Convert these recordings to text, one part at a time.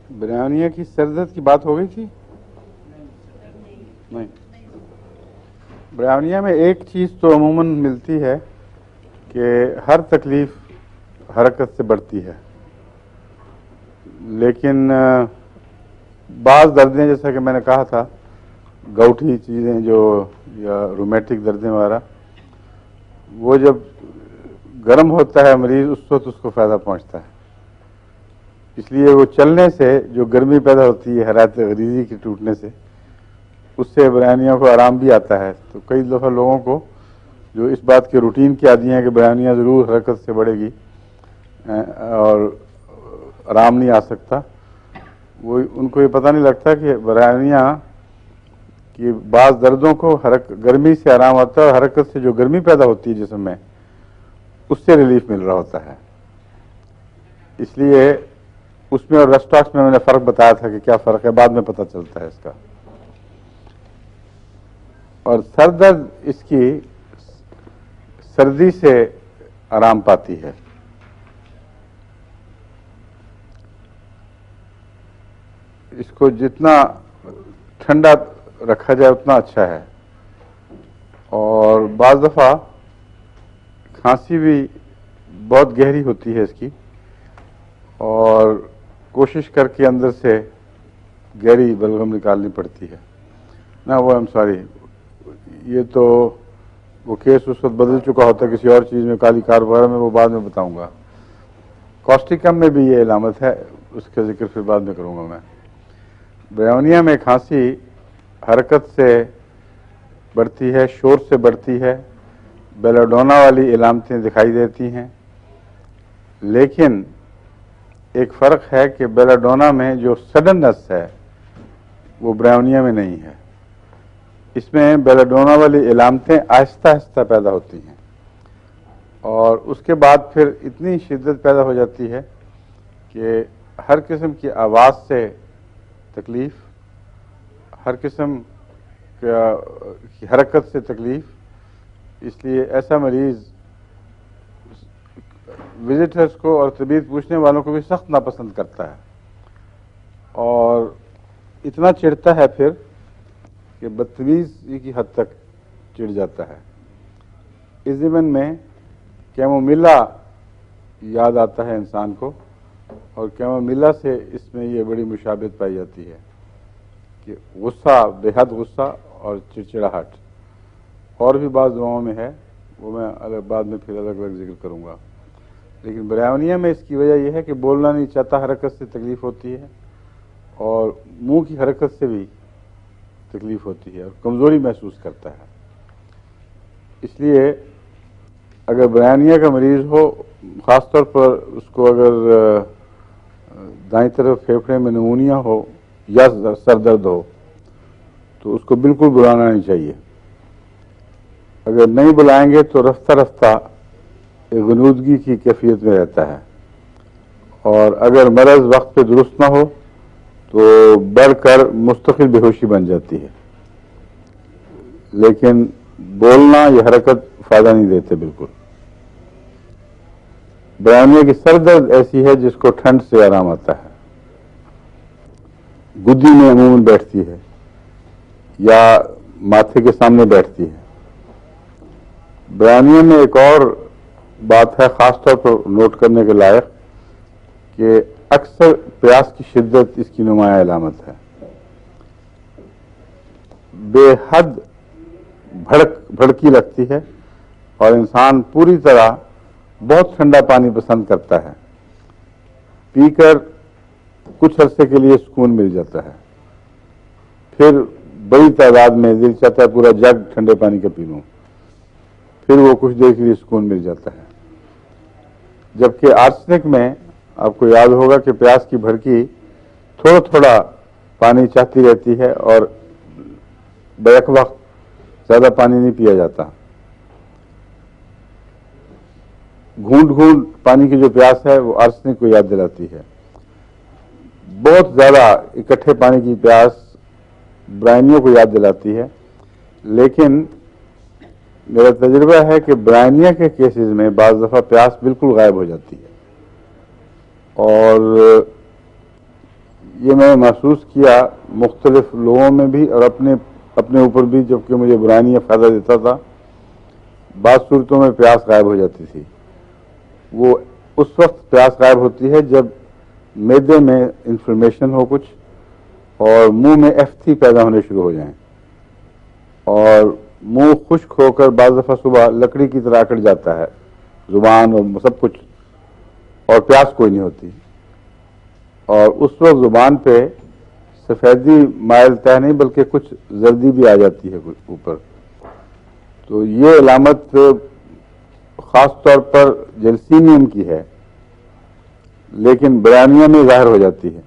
برہنیہ کی سر درد کی بات ہو گئی تھی؟ نہیں. برہنیہ میں ایک چیز تو عموماً ملتی ہے کہ ہر تکلیف حرکت سے بڑھتی ہے، لیکن بعض دردیں جیسا کہ میں نے کہا تھا، گوٹھی چیزیں جو یا رومیٹک دردیں وغیرہ، وہ جب گرم ہوتا ہے مریض اس وقت اس کو فائدہ پہنچتا ہے. اس لیے وہ چلنے سے جو گرمی پیدا ہوتی ہے حرارت غریزی کے ٹوٹنے سے، اس سے برہنیہ کو آرام بھی آتا ہے. تو کئی دفعہ لوگوں کو جو اس بات کے روٹین کی عادی ہیں کہ برہنیہ ضرور حرکت سے بڑھے گی اور آرام نہیں آ سکتا، وہ ان کو یہ پتہ نہیں لگتا کہ برہنیہ کی بعض دردوں کو گرمی سے آرام آتا ہے، اور حرکت سے جو گرمی پیدا ہوتی ہے جسم میں اس سے ریلیف مل رہا ہوتا ہے. اس لیے اس میں اور ریسٹاکس میں نے فرق بتایا تھا کہ کیا فرق ہے، بعد میں پتہ چلتا ہے اس کا. اور سر درد اس کی سردی سے آرام پاتی ہے. اس کو جتنا ٹھنڈا رکھا جائے اتنا اچھا ہے. اور بعض دفعہ کھانسی بھی بہت گہری ہوتی ہے اس کی، اور کوشش کر کے اندر سے گہری بلغم نکالنی پڑتی ہے. نہ وہ ایم سوری، یہ تو وہ کیس اس وقت بدل چکا ہوتا ہے کسی اور چیز میں، کالی کار وغیرہ میں، وہ بعد میں بتاؤں گا. کاسٹیکم میں بھی یہ علامت ہے، اس کا ذکر پھر بعد میں کروں گا میں. برہنیہ میں کھانسی حرکت سے بڑھتی ہے، شور سے بڑھتی ہے، بیلاڈونا والی علامتیں دکھائی دیتی ہیں. لیکن ایک فرق ہے کہ بیلاڈونا میں جو سڈننس ہے وہ برہنیہ میں نہیں ہے. اس میں بیلاڈونا والی علامتیں آہستہ آہستہ پیدا ہوتی ہیں، اور اس کے بعد پھر اتنی شدت پیدا ہو جاتی ہے کہ ہر قسم کی آواز سے تکلیف، ہر قسم کی حرکت سے تکلیف. اس لیے ایسا مریض وزٹرز کو اور طبیعت پوچھنے والوں کو بھی سخت ناپسند کرتا ہے، اور اتنا چڑھتا ہے پھر کہ بدتمیزی کی حد تک چڑھ جاتا ہے. اس ضمن میں کیمومیلا یاد آتا ہے انسان کو، اور کیمومیلا سے اس میں یہ بڑی مشابہت پائی جاتی ہے کہ غصہ، بے حد غصہ اور چڑچڑاہٹ. اور بھی بعض دواؤں میں ہے، وہ میں بعد میں پھر الگ الگ ذکر کروں گا. لیکن برہنیہ میں اس کی وجہ یہ ہے کہ بولنا نہیں چاہتا، حرکت سے تکلیف ہوتی ہے، اور منہ کی حرکت سے بھی تکلیف ہوتی ہے، اور کمزوری محسوس کرتا ہے. اس لیے اگر برہنیہ کا مریض ہو، خاص طور پر اس کو اگر دائیں طرف پھیپھڑے میں نمونیا ہو یا سر درد ہو تو اس کو بالکل بلانا نہیں چاہیے. اگر نہیں بلائیں گے تو رفتہ رفتہ غنودگی کی کیفیت میں رہتا ہے، اور اگر مرض وقت پہ درست نہ ہو تو بڑھ کر مستقل بے ہوشی بن جاتی ہے. لیکن بولنا یا حرکت فائدہ نہیں دیتے بالکل. برہنیہ کی سر درد ایسی ہے جس کو ٹھنڈ سے آرام آتا ہے، گدی میں عموماً بیٹھتی ہے یا ماتھے کے سامنے بیٹھتی ہے. برہنیہ میں ایک اور بات ہے خاص طور پر نوٹ کرنے کے لائق کہ اکثر پیاس کی شدت اس کی نمایاں علامت ہے. بے حد بھڑکی لگتی ہے، اور انسان پوری طرح بہت ٹھنڈا پانی پسند کرتا ہے، پی کر کچھ عرصے کے لیے سکون مل جاتا ہے، پھر بڑی تعداد میں دل چاہتا ہے پورا جگ ٹھنڈے پانی کا پی لوں، پھر وہ کچھ دیر کے لیے سکون مل جاتا ہے. جبکہ آرسنک میں آپ کو یاد ہوگا کہ پیاس کی بھڑکی تھوڑا تھوڑا پانی چاہتی رہتی ہے، اور بیک وقت زیادہ پانی نہیں پیا جاتا. گھونٹ گھونٹ پانی کی جو پیاس ہے وہ آرسنک کو یاد دلاتی ہے. بہت زیادہ اکٹھے پانی کی پیاس برہنیوں کو یاد دلاتی ہے. لیکن میرا تجربہ ہے کہ برہنیہ کے کیسز میں بعض دفعہ پیاس بالکل غائب ہو جاتی ہے، اور یہ میں محسوس کیا مختلف لوگوں میں بھی اور اپنے اوپر بھی، جبکہ مجھے برانی فائدہ دیتا تھا. بعض صورتوں میں پیاس غائب ہو جاتی تھی. وہ اس وقت پیاس غائب ہوتی ہے جب معدے میں انفلمیشن ہو کچھ اور منہ میں ایفتھی پیدا ہونے شروع ہو جائیں اور منہ خشک ہو کر بعض دفعہ صبح لکڑی کی طرح اکڑ جاتا ہے، زبان اور سب کچھ، اور پیاس کوئی نہیں ہوتی. اور اس وقت زبان پہ سفیدی مائل طے نہیں بلکہ کچھ زردی بھی آ جاتی ہے اوپر. تو یہ علامت خاص طور پر جلسیمیم کی ہے، لیکن برانیہ میں ظاہر ہو جاتی ہے.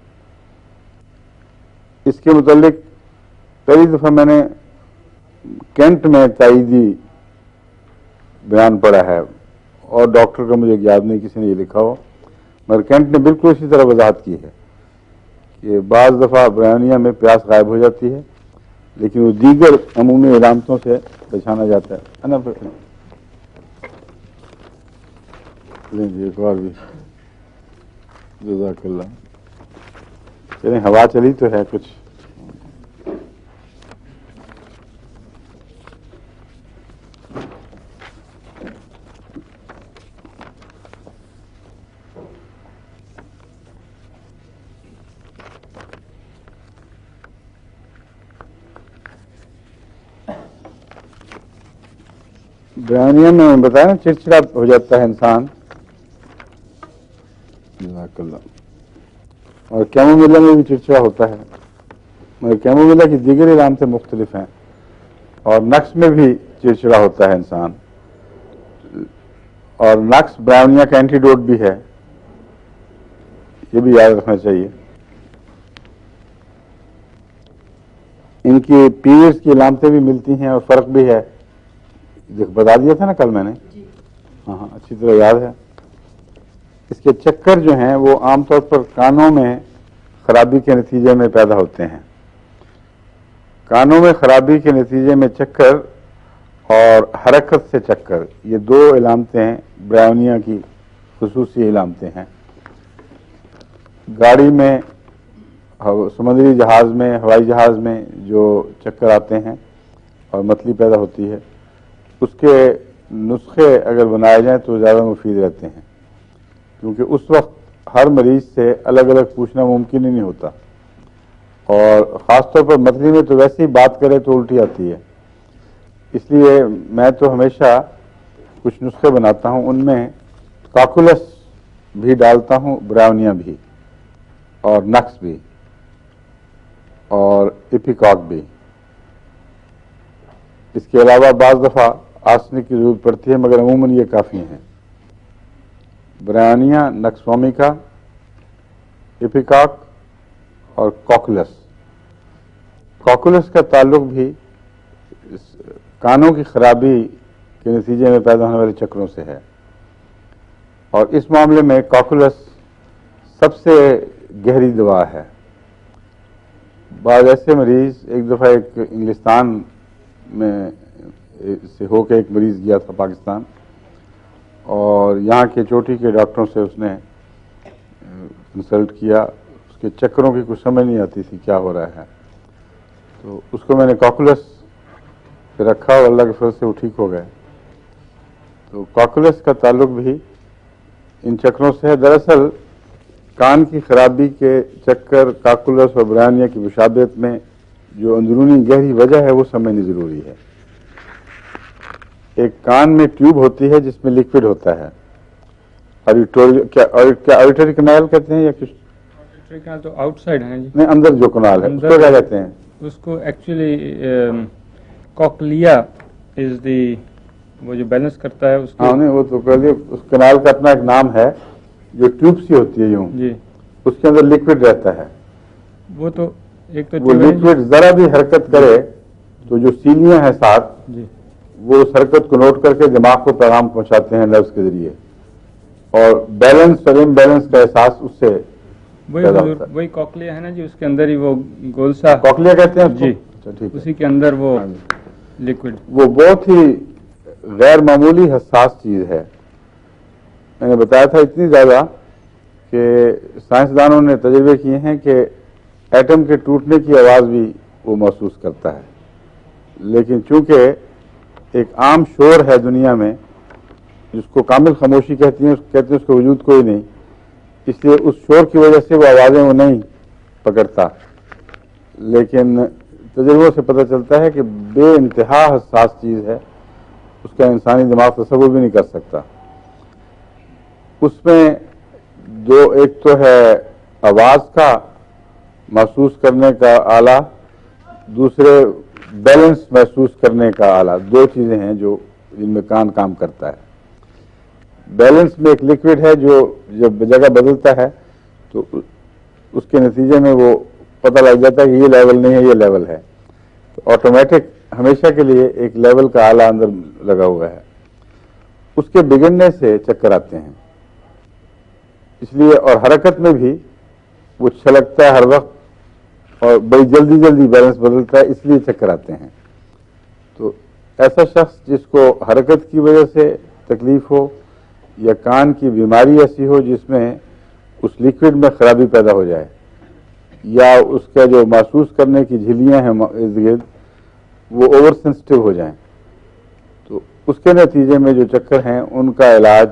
اس کے متعلق پہلی دفعہ میں نے کینٹ میں تائیدی بیان پڑھا ہے، اور ڈاکٹر کا مجھے یاد نہیں کسی نے یہ لکھا ہو، مگر کینٹ نے بالکل اسی طرح وضاحت کی ہے کہ بعض دفعہ برانیہ میں پیاس غائب ہو جاتی ہے، لیکن وہ دیگر عمومی علامتوں سے بچانا جاتا ہے نا. جی ایک اور بھی جزاک اللہ. چلیں ہوا چلی تو ہے کچھ. برانیہ میں بتایا نا چڑچڑا ہو جاتا ہے انسان. جزاک اللہ. اور کیمومیلا میں بھی چڑچڑا ہوتا ہے، مگر کیمومیلا کی دیگر علامتیں مختلف ہیں. اور نقص میں بھی چڑچڑا ہوتا ہے انسان، اور نقص برانیہ کا اینٹیڈوٹ بھی ہے، یہ بھی یاد رکھنا چاہیے. ان کی پیریڈز کی علامتیں بھی ملتی ہیں اور فرق بھی ہے. بتا دیا تھا نا کل میں نے. ہاں اچھی طرح یاد ہے. اس کے چکر جو ہیں وہ عام طور پر کانوں میں خرابی کے نتیجے میں پیدا ہوتے ہیں. کانوں میں خرابی کے نتیجے میں چکر اور حرکت سے چکر، یہ دو علامتیں برانیہ کی خصوصی علامتیں ہیں. گاڑی میں، سمندری جہاز میں، ہوائی جہاز میں جو چکر آتے ہیں اور متلی پیدا ہوتی ہے، اس کے نسخے اگر بنائے جائیں تو زیادہ مفید رہتے ہیں، کیونکہ اس وقت ہر مریض سے الگ الگ پوچھنا ممکن ہی نہیں ہوتا، اور خاص طور پر متلی میں تو ویسے ہی بات کرے تو الٹی آتی ہے. اس لیے میں تو ہمیشہ کچھ نسخے بناتا ہوں، ان میں کاکولس بھی ڈالتا ہوں، برانیہ بھی، اور نقص بھی، اور ایپیکاک بھی. اس کے علاوہ بعض دفعہ آرسنک کی ضرورت پڑتی ہے، مگر عموماً یہ کافی ہیں. برانیہ، نقص فومیکا، ایپیکاک اور کوکولس. کوکولس کا تعلق بھی کانوں کی خرابی کے نتیجے میں پیدا ہونے والے چکروں سے ہے، اور اس معاملے میں کوکولس سب سے گہری دوا ہے. بعض ایسے مریض، ایک دفعہ ایک انگلستان میں سے ہو کے ایک مریض گیا تھا پاکستان، اور یہاں کے چوٹی کے ڈاکٹروں سے اس نے کنسلٹ کیا. اس کے چکروں کی کچھ سمجھ نہیں آتی تھی کیا ہو رہا ہے، تو اس کو میں نے کوکولس پہ رکھا اور اللہ کے فضل سے وہ ٹھیک ہو گئے. تو کوکولس کا تعلق بھی ان چکروں سے ہے. دراصل کان کی خرابی کے چکر کوکولس اور برانیہ کی مشابہت میں جو اندرونی گہری وجہ ہے وہ سمجھنی ضروری ہے. ایک کان میں ٹیوب ہوتی ہے جس میں لکوڈ ہوتا ہے، کیا آڈیٹری کنال کہتے ہیں یا کچھ؟ آڈیٹری کنال تو آؤٹ سائڈ ہے جی، نہیں، اندر جو کنال ہے اس کو کیا کہتے ہیں؟ اس کو ایکچولی کوکلیا از دی، وہ جو بیلنس کرتا ہے اس کو. ہاں نہیں، وہ تو پہلے اس کنال کا اپنا ایک نام ہے، جو ٹیوب سی ہوتی ہے یوں جی، اس کے اندر لکوڈ رہتا ہے. وہ تو ایک تو وہ لکوڈ ذرا بھی حرکت کرے تو جو سیلیاں ہیں ساتھ جی، وہ اس حرکت کو نوٹ کر کے دماغ کو پیغام پہنچاتے ہیں لفظ کے ذریعے، اور بیلنس اور امبیلنس کا احساس اس سے پیدا ہوتا ہے. وہی کوکلیا ہے نا جی، اس کے اندر ہی وہ گول سا کوکلیا کہتے ہیں جی، اچھا ٹھیک ہے. اسی کے اندر وہ لکوڈ. وہ بہت ہی غیر معمولی حساس چیز ہے. میں نے بتایا تھا اتنی زیادہ کہ سائنسدانوں نے تجربے کیے ہیں کہ ایٹم کے ٹوٹنے کی آواز بھی وہ محسوس کرتا ہے، لیکن چونکہ ایک عام شور ہے دنیا میں جس کو کامل خاموشی کہتے ہیں اس کا وجود کوئی نہیں، اس لیے اس شور کی وجہ سے وہ آوازیں وہ نہیں پکڑتا، لیکن تجربوں سے پتہ چلتا ہے کہ بے انتہا حساس چیز ہے، اس کا انسانی دماغ تصور بھی نہیں کر سکتا۔ اس میں ایک تو ہے آواز کا محسوس کرنے کا آلہ، دوسرے بیلنس محسوس کرنے کا آلہ، دو چیزیں ہیں جو جن میں کان کام کرتا ہے۔ بیلنس میں ایک لیکوڈ ہے جو جب جگہ بدلتا ہے تو اس کے نتیجے میں وہ پتہ لگ جاتا ہے کہ یہ لیول نہیں ہے، یہ لیول ہے، تو آٹومیٹک ہمیشہ کے لیے ایک لیول کا آلہ اندر لگا ہوا ہے۔ اس کے بگڑنے سے چکر آتے ہیں، اس لیے اور حرکت میں بھی وہ چھلکتا ہے ہر وقت اور بڑی جلدی جلدی بیلنس بدلتا ہے، اس لیے چکر آتے ہیں۔ تو ایسا شخص جس کو حرکت کی وجہ سے تکلیف ہو یا کان کی بیماری ایسی ہو جس میں اس لیکوڈ میں خرابی پیدا ہو جائے یا اس کا جو محسوس کرنے کی جھلیاں ہیں ارد گرد وہ اوور سینسٹیو ہو جائیں، تو اس کے نتیجے میں جو چکر ہیں ان کا علاج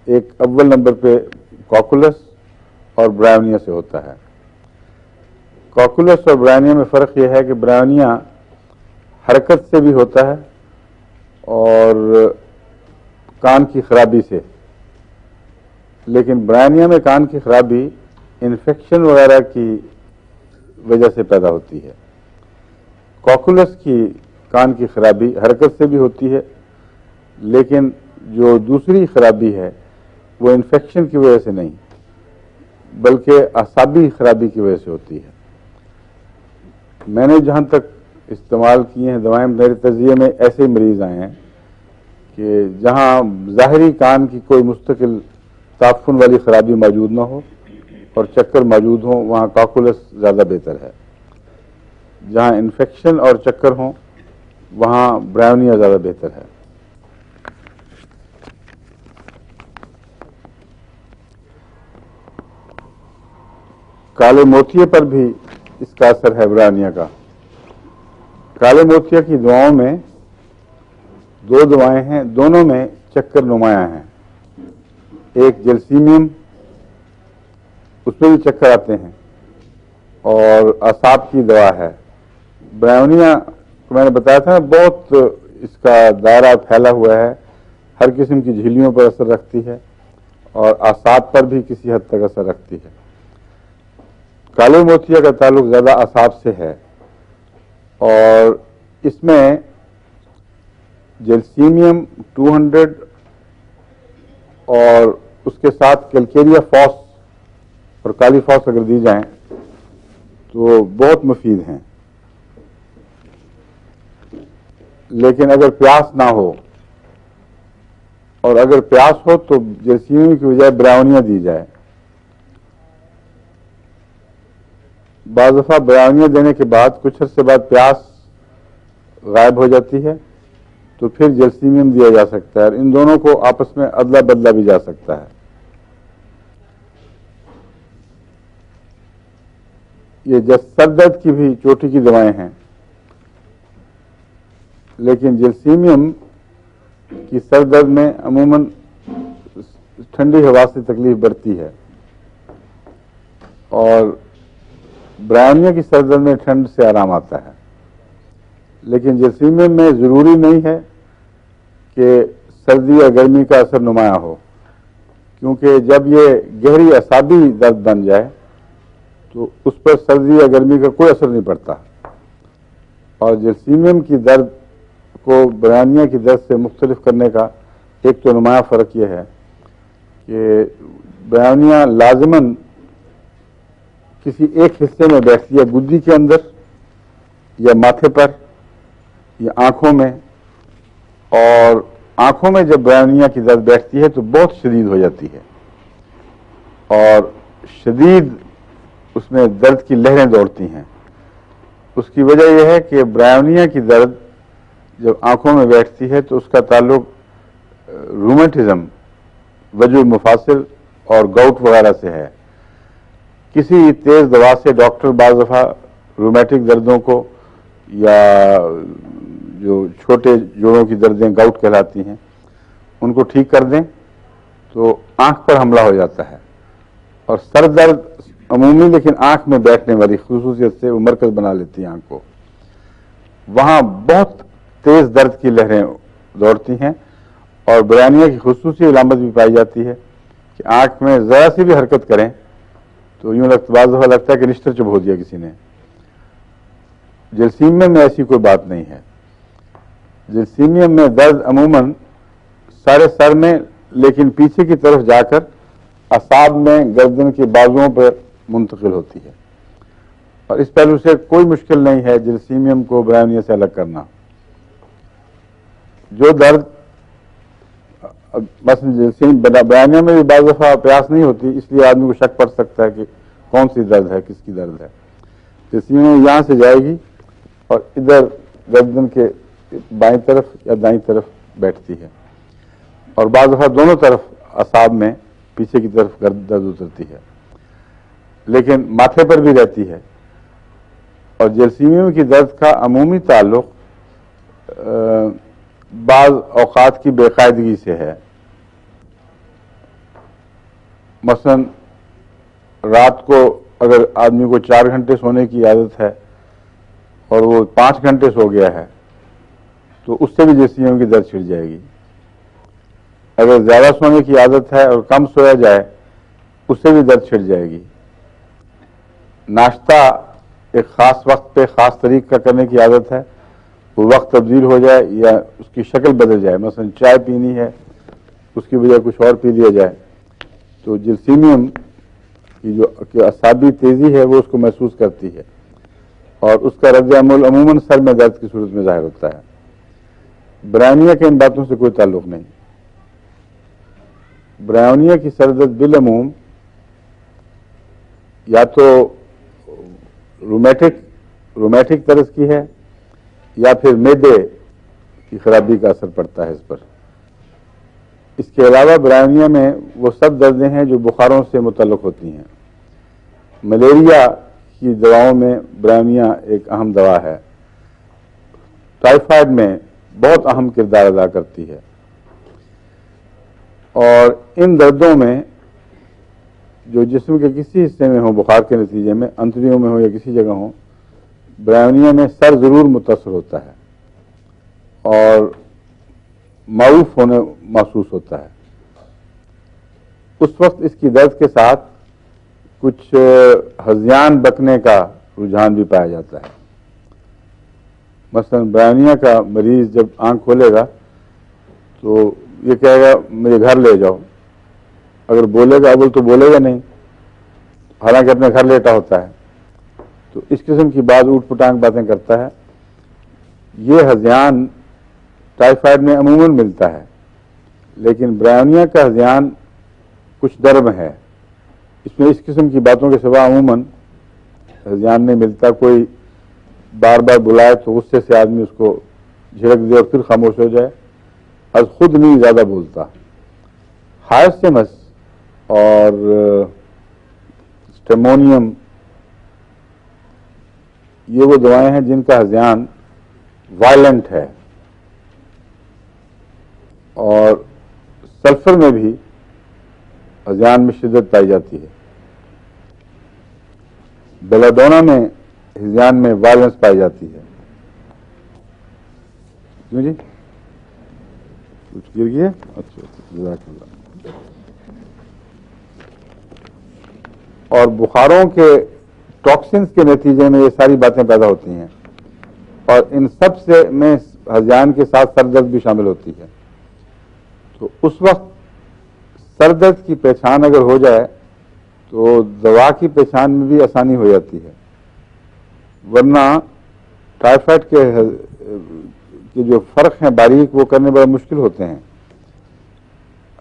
ایک اول نمبر پہ کوکولس اور برائیونیا سے ہوتا ہے۔ کوکولس اور برائیونیا میں فرق یہ ہے کہ برائیونیا حرکت سے بھی ہوتا ہے اور کان کی خرابی سے، لیکن برائیونیا میں کان کی خرابی انفیکشن وغیرہ کی وجہ سے پیدا ہوتی ہے۔ کوکولس کی کان کی خرابی حرکت سے بھی ہوتی ہے، لیکن جو دوسری خرابی ہے وہ انفیکشن کی وجہ سے نہیں بلکہ اعصابی خرابی کی وجہ سے ہوتی ہے۔ میں نے جہاں تک استعمال کیے ہیں دوائیں، میرے تجزیے میں ایسے مریض آئے ہیں کہ جہاں ظاہری کان کی کوئی مستقل تعفن والی خرابی موجود نہ ہو اور چکر موجود ہوں، وہاں کوکولس زیادہ بہتر ہے۔ جہاں انفیکشن اور چکر ہوں وہاں برائیونیا زیادہ بہتر ہے۔ کالے موتیے پر بھی اس کا اثر ہے برائیونیا کا۔ کالے موتیا کی دواؤں میں دو دوائیں ہیں، دونوں میں چکر نمایاں ہیں۔ ایک جلسیمیم، اس میں بھی چکر آتے ہیں، اور اعصاب کی دوا ہے۔ برائیونیا کو میں نے بتایا تھا بہت اس کا دائرہ پھیلا ہوا ہے، ہر قسم کی جھلیوں پر اثر رکھتی ہے اور اعصاب پر بھی کسی حد تک اثر رکھتی ہے۔ کالے موتیا کا تعلق زیادہ اعصاب سے ہے، اور اس میں جلسیمیم 200 اور اس کے ساتھ کیلکیریا فاس اور کالی فاس اگر دی جائیں تو بہت مفید ہیں، لیکن اگر پیاس نہ ہو اور اگر پیاس ہو تو جلسیمیم کی بجائے برائیونیا دی جائے۔ بعض دفعہ برائیونیا دینے کے بعد کچھ عرصے بعد پیاس غائب ہو جاتی ہے تو پھر جلسیمیم دیا جا سکتا ہے، اور ان دونوں کو آپس میں ادلا بدلا بھی جا سکتا ہے۔ یہ سر درد کی بھی چوٹی کی دوائیں ہیں، لیکن جلسیمیم کی سر درد میں عموماً ٹھنڈی ہوا سے تکلیف بڑھتی ہے، اور برائیونیا کی سر درد میں ٹھنڈ سے آرام آتا ہے، لیکن جلسیمیم میں ضروری نہیں ہے کہ سردی یا گرمی کا اثر نمایاں ہو، کیونکہ جب یہ گہری اعصابی درد بن جائے تو اس پر سردی یا گرمی کا کوئی اثر نہیں پڑتا۔ اور جلسیمیم کی درد کو برائیونیا کی درد سے مختلف کرنے کا ایک تو نمایاں فرق یہ ہے کہ برائیونیا لازماً کسی ایک حصے میں بیٹھتی ہے، گدی کے اندر یا ماتھے پر یا آنکھوں میں، اور آنکھوں میں جب برائیونیا کی درد بیٹھتی ہے تو بہت شدید ہو جاتی ہے، اور شدید اس میں درد کی لہریں دوڑتی ہیں۔ اس کی وجہ یہ ہے کہ برائیونیا کی درد جب آنکھوں میں بیٹھتی ہے تو اس کا تعلق رومیٹزم، وجع مفاصل اور گاؤٹ وغیرہ سے ہے، کسی تیز دوا سے ڈاکٹر بعض دفعہ رومیٹک دردوں کو یا جو چھوٹے جوڑوں کی دردیں گاؤٹ کہلاتی ہیں ان کو ٹھیک کر دیں تو آنکھ پر حملہ ہو جاتا ہے، اور سر درد عمومی لیکن آنکھ میں بیٹھنے والی خصوصیت سے وہ مرکز بنا لیتی ہے آنکھ کو، وہاں بہت تیز درد کی لہریں دوڑتی ہیں، اور برانیہ کی خصوصی علامت بھی پائی جاتی ہے کہ آنکھ میں ذرا سی بھی حرکت کریں تو یوں بعض دفعہ لگتا ہے کہ نشتر چبھو دیا کسی نے۔ جلسیمیم میں ایسی کوئی بات نہیں ہے۔ جلسیمیم میں درد عموماً سارے سر میں لیکن پیچھے کی طرف جا کر اعصاب میں گردن کے بازوؤں پر منتقل ہوتی ہے، اور اس پہلو سے کوئی مشکل نہیں ہے جلسیمیم کو برانیہ سے الگ کرنا۔ جو درد مثلا برانیہ میں بھی بعض دفعہ پیاس نہیں ہوتی، اس لیے آدمی کو شک پڑ سکتا ہے کہ کون سی درد ہے، کس کی درد ہے۔ جلسیمیم یہاں سے جائے گی اور ادھر گردن کے بائیں طرف یا دائیں طرف بیٹھتی ہے، اور بعض دفعہ دونوں طرف اعصاب میں پیچھے کی طرف درد اترتی ہے، لیکن ماتھے پر بھی رہتی ہے۔ اور جلسیمیم کی درد کا عمومی تعلق بعض اوقات کی بے قاعدگی سے ہے۔ مثلا رات کو اگر آدمی کو 4 گھنٹے سونے کی عادت ہے اور وہ 5 گھنٹے سو گیا ہے تو اس سے بھی جلسیمیم کی درد چھڑ جائے گی۔ اگر زیادہ سونے کی عادت ہے اور کم سویا جائے اس سے بھی درد چھڑ جائے گی۔ ناشتہ ایک خاص وقت پہ خاص طریق کا کرنے کی عادت ہے، وہ وقت تبدیل ہو جائے یا اس کی شکل بدل جائے، مثلا چائے پینی ہے اس کی بجائے کچھ اور پی لیا جائے، تو جلسیمیم کی جو اعصابی تیزی ہے وہ اس کو محسوس کرتی ہے، اور اس کا رد عمل عموماً سر میں درد کی صورت میں ظاہر ہوتا ہے۔ برانیہ کے ان باتوں سے کوئی تعلق نہیں۔ برانیہ کی سر درد بالعموم یا تو رومیٹک طرز کی ہے یا پھر معدے کی خرابی کا اثر پڑتا ہے اس پر۔ اس کے علاوہ برانیہ میں وہ سب دردیں ہیں جو بخاروں سے متعلق ہوتی ہیں۔ ملیریا کی دواؤں میں برانیہ ایک اہم دوا ہے، ٹائیفائڈ میں بہت اہم کردار ادا کرتی ہے، اور ان دردوں میں جو جسم کے کسی حصے میں ہوں بخار کے نتیجے میں، انتڑیوں میں ہوں یا کسی جگہ ہوں، برانیہ میں سر ضرور متاثر ہوتا ہے اور معروف ہونے محسوس ہوتا ہے۔ اس وقت اس کی درد کے ساتھ کچھ ہذیان بکنے کا رجحان بھی پایا جاتا ہے۔ مثلا برانیہ کا مریض جب آنکھ کھولے گا تو یہ کہے گا مجھے گھر لے جاؤ، اگر بولے گا اول تو بولے گا نہیں، حالانکہ اپنے گھر لیٹا ہوتا ہے، تو اس قسم کی بعض اوٹ پٹانگ باتیں کرتا ہے۔ یہ ہذیان ٹائیفائڈ میں عموماً ملتا ہے، لیکن برانیہ کا ہذیان کچھ نرم ہے، اس میں اس قسم کی باتوں کے سوا عموماً ہذیان نہیں ملتا۔ کوئی بار بار بلائے تو غصے سے آدمی اس کو جھڑک دے اور پھر خاموش ہو جائے، از خود نہیں زیادہ بولتا۔ ہائرسیمس اور اسٹیمونیم یہ وہ دوائیں ہیں جن کا ہذیان وائلنٹ ہے، اور سلفر میں بھی ہذیان میں شدت پائی جاتی ہے۔ بیلاڈونا میں ہذیان میں وائلنس پائی جاتی ہے۔ کیوں جی کچھ گر گیا؟ اچھا جزاک اللہ۔ اور بخاروں کے ٹاکسنز کے نتیجے میں یہ ساری باتیں پیدا ہوتی ہیں، اور ان سب سے میں ہذیان کے ساتھ سر درد بھی شامل ہوتی ہے۔ تو اس وقت سر درد کی پہچان اگر ہو جائے تو دوا کی پہچان میں بھی آسانی ہو جاتی ہے، ورنہ ٹائیفائڈ کے جو فرق ہیں باریک وہ کرنے بڑے مشکل ہوتے ہیں۔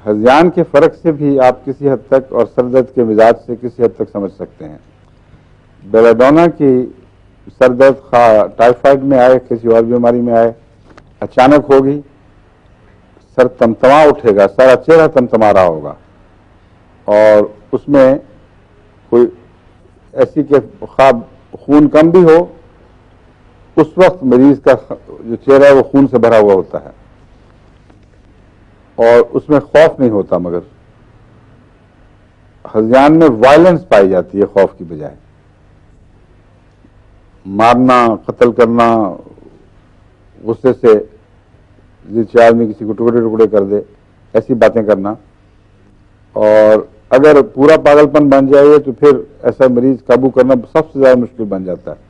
ہذیان کے فرق سے بھی آپ کسی حد تک اور سر درد کے مزاج سے کسی حد تک سمجھ سکتے ہیں۔ بیلاڈونا کی سر درد ٹائیفائڈ میں آئے کسی اور بیماری میں آئے، اچانک ہوگی، سر تمتما اٹھے گا، سارا چہرہ تمتما رہا ہوگا، اور اس میں کوئی ایسی کہ خواب خون کم بھی ہو، اس وقت مریض کا جو چہرہ ہے وہ خون سے بھرا ہوا ہوتا ہے اور اس میں خوف نہیں ہوتا، مگر ہذیان میں وائلنس پائی جاتی ہے خوف کی بجائے، مارنا، قتل کرنا، غصے سے جس آدمی کسی کو ٹکڑے ٹکڑے کر دے، ایسی باتیں کرنا. اور اگر پورا پاگل پن بن جائے تو پھر ایسا مریض قابو کرنا سب سے زیادہ مشکل بن جاتا ہے.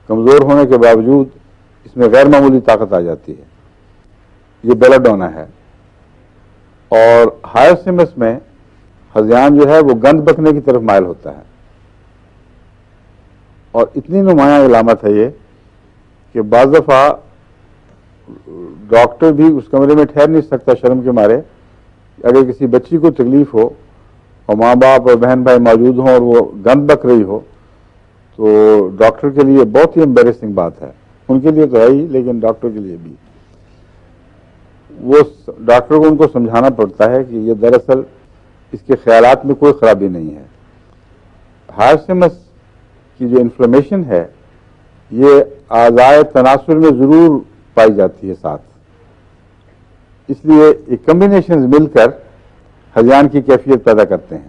کمزور ہونے کے باوجود اس میں غیر معمولی طاقت آ جاتی ہے. یہ بیلاڈونا ہے. اور ہائر سمس میں ہذیان جو ہے وہ گند بکنے کی طرف مائل ہوتا ہے، اور اتنی نمایاں علامت ہے یہ کہ بعض دفعہ ڈاکٹر بھی اس کمرے میں ٹھہر نہیں سکتا شرم کے مارے. اگر کسی بچی کو تکلیف ہو اور ماں باپ اور بہن بھائی موجود ہوں اور وہ گند بک رہی ہو تو ڈاکٹر کے لیے بہت ہی امبیرسنگ بات ہے. ان کے لیے تو ہے ہی، لیکن ڈاکٹر کے لیے بھی. وہ ڈاکٹر کو ان کو سمجھانا پڑتا ہے کہ یہ دراصل اس کے خیالات میں کوئی خرابی نہیں ہے. ہائر سمس کی جو انفلیمیشن ہے یہ اعضائے تناسل میں ضرور پائی جاتی ہے ساتھ. اس لیے یہ کمبینیشنز مل کر ہذیان کی کیفیت پیدا کرتے ہیں.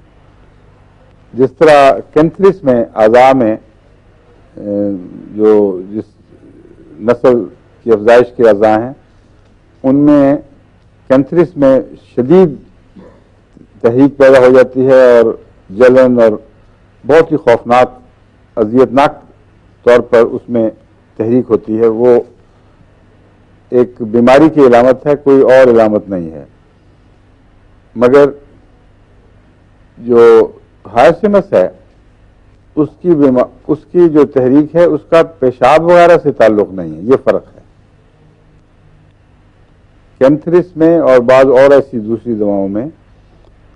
جس طرح کینتھرس میں اعضاء میں جو جس نسل کی افزائش کے اعضاء ہیں ان میں کینتھرس میں شدید تحریک پیدا ہو جاتی ہے اور جلن اور بہت ہی خوفناک اذیتناک طور پر اس میں تحریک ہوتی ہے. وہ ایک بیماری کی علامت ہے، کوئی اور علامت نہیں ہے. مگر جو ہائر سمس ہے اس کی جو تحریک ہے اس کا پیشاب وغیرہ سے تعلق نہیں ہے. یہ فرق ہے. کینتھرس میں اور بعض اور ایسی دوسری دواؤں میں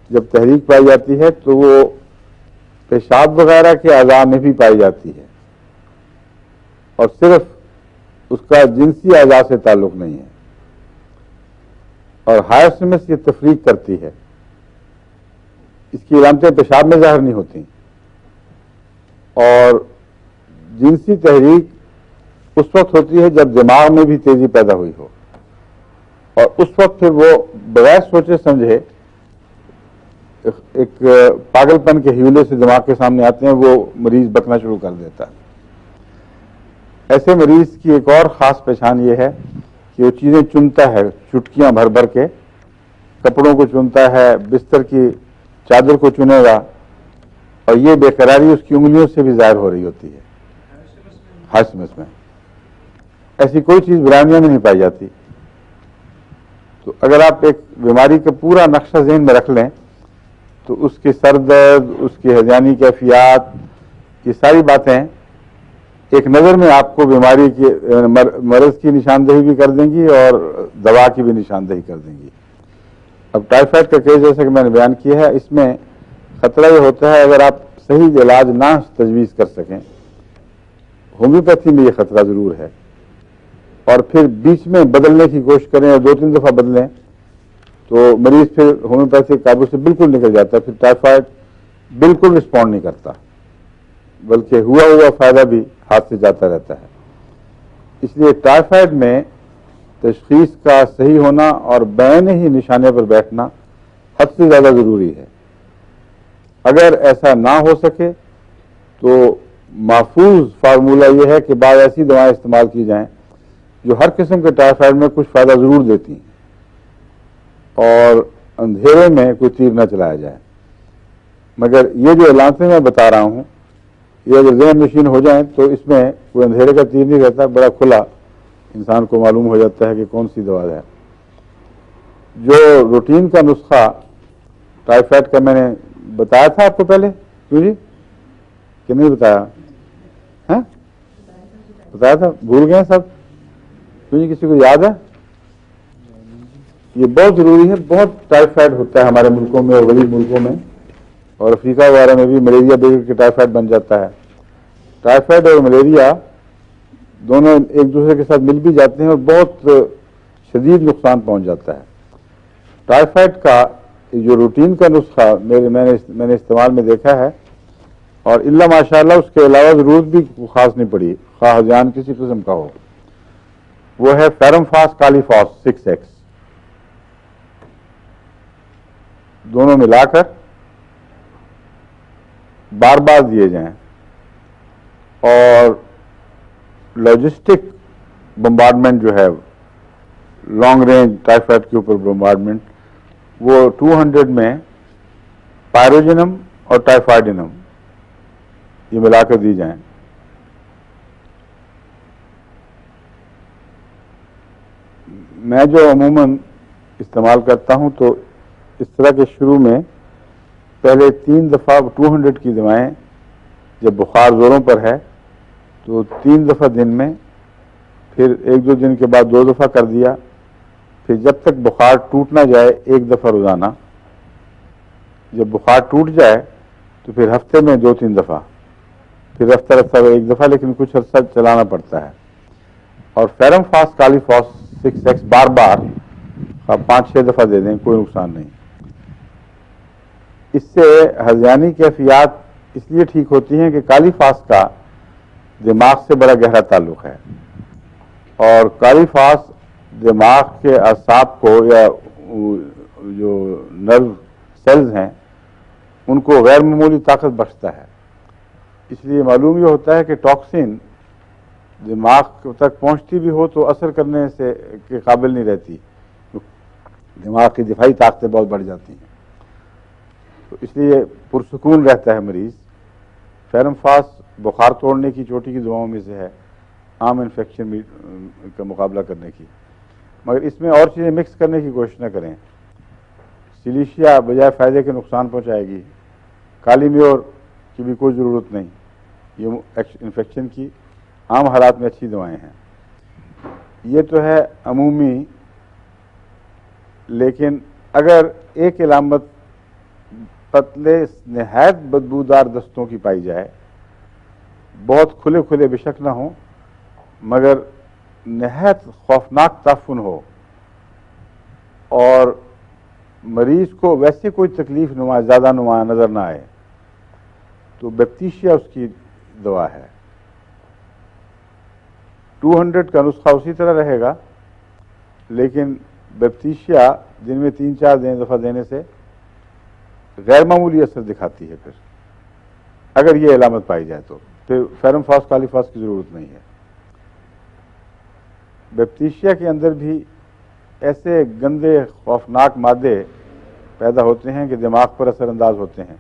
جب تحریک پائی جاتی ہے تو وہ پیشاب وغیرہ کے اعضاء میں بھی پائی جاتی ہے اور صرف اس کا جنسی اعضاء سے تعلق نہیں ہے. اور ہائر سمس یہ تفریق کرتی ہے. اس کی علامتیں پیشاب میں ظاہر نہیں ہوتی اور جنسی تحریک اس وقت ہوتی ہے جب دماغ میں بھی تیزی پیدا ہوئی ہو، اور اس وقت پھر وہ بغیر سوچے سمجھے ایک پاگل پن کے حیولے سے دماغ کے سامنے آتے ہیں، وہ مریض بکنا شروع کر دیتا ہے. ایسے مریض کی ایک اور خاص پہچان یہ ہے کہ وہ چیزیں چنتا ہے چٹکیاں بھر بھر کے، کپڑوں کو چنتا ہے، بستر کی چادر کو چنے گا، اور یہ بے قراری اس کی انگلیوں سے بھی ظاہر ہو رہی ہوتی ہے. ہائر سمس میں ایسی کوئی چیز برہمیا میں نہیں پائی جاتی. تو اگر آپ ایک بیماری کا پورا نقشہ ذہن میں رکھ لیں تو اس کے سر درد، اس کی ہذیانی کیفیات، یہ ساری باتیں ایک نظر میں آپ کو بیماری کی مرض کی نشاندہی بھی کر دیں گی اور دوا کی بھی نشاندہی کر دیں گی. اب ٹائیفائڈ کا کیس جیسا کہ میں نے بیان کیا ہے، اس میں خطرہ یہ ہوتا ہے اگر آپ صحیح علاج نہ تجویز کر سکیں. ہومیوپیتھی میں یہ خطرہ ضرور ہے، اور پھر بیچ میں بدلنے کی کوشش کریں اور 2-3 دفعہ بدلیں تو مریض پھر ہومیوپیتھی قابو سے بالکل نکل جاتا ہے. پھر ٹائیفائڈ بالکل رسپونڈ نہیں کرتا، بلکہ ہوا فائدہ بھی ہاتھ سے جاتا رہتا ہے. اس لیے ٹائیفائڈ میں تشخیص کا صحیح ہونا اور بعین ہی نشانے پر بیٹھنا حد سے زیادہ ضروری ہے. اگر ایسا نہ ہو سکے تو محفوظ فارمولہ یہ ہے کہ بعض ایسی دوائیں استعمال کی جائیں جو ہر قسم کے ٹائیفائڈ میں کچھ فائدہ ضرور دیتی ہیں اور اندھیرے میں کوئی تیر نہ چلایا جائے. مگر یہ جو علامتیں میں بتا رہا ہوں یہ اگر ذہن نشین ہو جائیں تو اس میں کوئی اندھیرے کا تیر نہیں رہتا، بڑا کھلا انسان کو معلوم ہو جاتا ہے کہ کون سی دوا ہے. جو روٹین کا نسخہ ٹائیفائڈ کا میں نے بتایا تھا آپ کو پہلے، کیوں جی کہ نہیں بتایا؟ ہاں بتایا تھا، بھول گئے سب؟ کیوں جی کسی کو یاد ہے؟ یہ بہت ضروری ہے. بہت ٹائیفائڈ ہوتا ہے ہمارے ملکوں میں اور غریب ملکوں میں، اور افریقہ وغیرہ میں بھی ملیریا بگڑ کے ٹائیفائڈ بن جاتا ہے. ٹائیفائڈ اور ملیریا دونوں ایک دوسرے کے ساتھ مل بھی جاتے ہیں اور بہت شدید نقصان پہنچ جاتا ہے. ٹائیفائڈ کا جو روٹین کا نسخہ میں نے استعمال میں دیکھا ہے اور الا ماشاء اللہ اس کے علاوہ ضرورت بھی خاص نہیں پڑی، خواہ جان کسی قسم کا ہو، وہ ہے فیرم فاس کالی فاس 6X، دونوں ملا کر بار بار دیے جائیں، اور لاجسٹک بمبارڈمنٹ جو ہے، لانگ رینج ٹائیفائڈ کے اوپر بمبارڈمنٹ، وہ 200 میں پائروجنم اور ٹائیفائڈینم یہ ملا کر دی جائیں۔ میں جو عموماً استعمال کرتا ہوں تو اس طرح کے شروع میں پہلے 3 دفعہ 200 کی دوائیں، جب بخار زوروں پر ہے تو 3 دفعہ دن میں، پھر 1-2 دن کے بعد 2 دفعہ کر دیا، پھر جب تک بخار ٹوٹ نہ جائے 1 دفعہ روزانہ، جب بخار ٹوٹ جائے تو پھر ہفتے میں 2-3 دفعہ، پھر رفتہ 1 دفعہ، لیکن کچھ عرصہ چلانا پڑتا ہے۔ اور فیرم فاس کالی فاس 6X بار بار 5-6 دفعہ دے دیں، کوئی نقصان نہیں۔ اس سے ہذیانی کیفیات اس لیے ٹھیک ہوتی ہیں کہ کالی فاس کا دماغ سے بڑا گہرا تعلق ہے، اور کالی فاس دماغ کے اعصاب کو یا جو نرو سیلز ہیں ان کو غیر معمولی طاقت بخشتا ہے۔ اس لیے معلوم یہ ہوتا ہے کہ ٹاکسین دماغ تک پہنچتی بھی ہو تو اثر کرنے سے کے قابل نہیں رہتی، دماغ کی دفاعی طاقتیں بہت بڑھ جاتی ہیں، تو اس لیے پرسکون رہتا ہے مریض۔ فیرم فاس بخار توڑنے کی چوٹی کی دواؤں میں سے ہے، عام انفیکشن کا مقابلہ کرنے کی، مگر اس میں اور چیزیں مکس کرنے کی کوشش نہ کریں۔ سلیشیا بجائے فائدے کے نقصان پہنچائے گی، کالی میور کی بھی کوئی ضرورت نہیں، یہ انفیکشن کی عام حالات میں اچھی دوائیں ہیں۔ یہ تو ہے عمومی، لیکن اگر ایک علامت پتلے نہایت بدبودار دستوں کی پائی جائے، بہت کھلے کھلے بشک نہ ہوں مگر نہایت خوفناک تعفن ہو، اور مریض کو ویسے کوئی تکلیف زیادہ نمایاں نظر نہ آئے، تو بیپتیشیا اس کی دوا ہے۔ 200 کا نسخہ اسی طرح رہے گا، لیکن بیپتیشیا دن میں 3-4 دفعہ دینے سے غیر معمولی اثر دکھاتی ہے۔ پھر اگر یہ علامت پائی جائے تو پھر فیرم فاس کالی فاس کی ضرورت نہیں ہے۔ بیپتیشیا کے اندر بھی ایسے گندے خوفناک مادے پیدا ہوتے ہیں کہ دماغ پر اثر انداز ہوتے ہیں،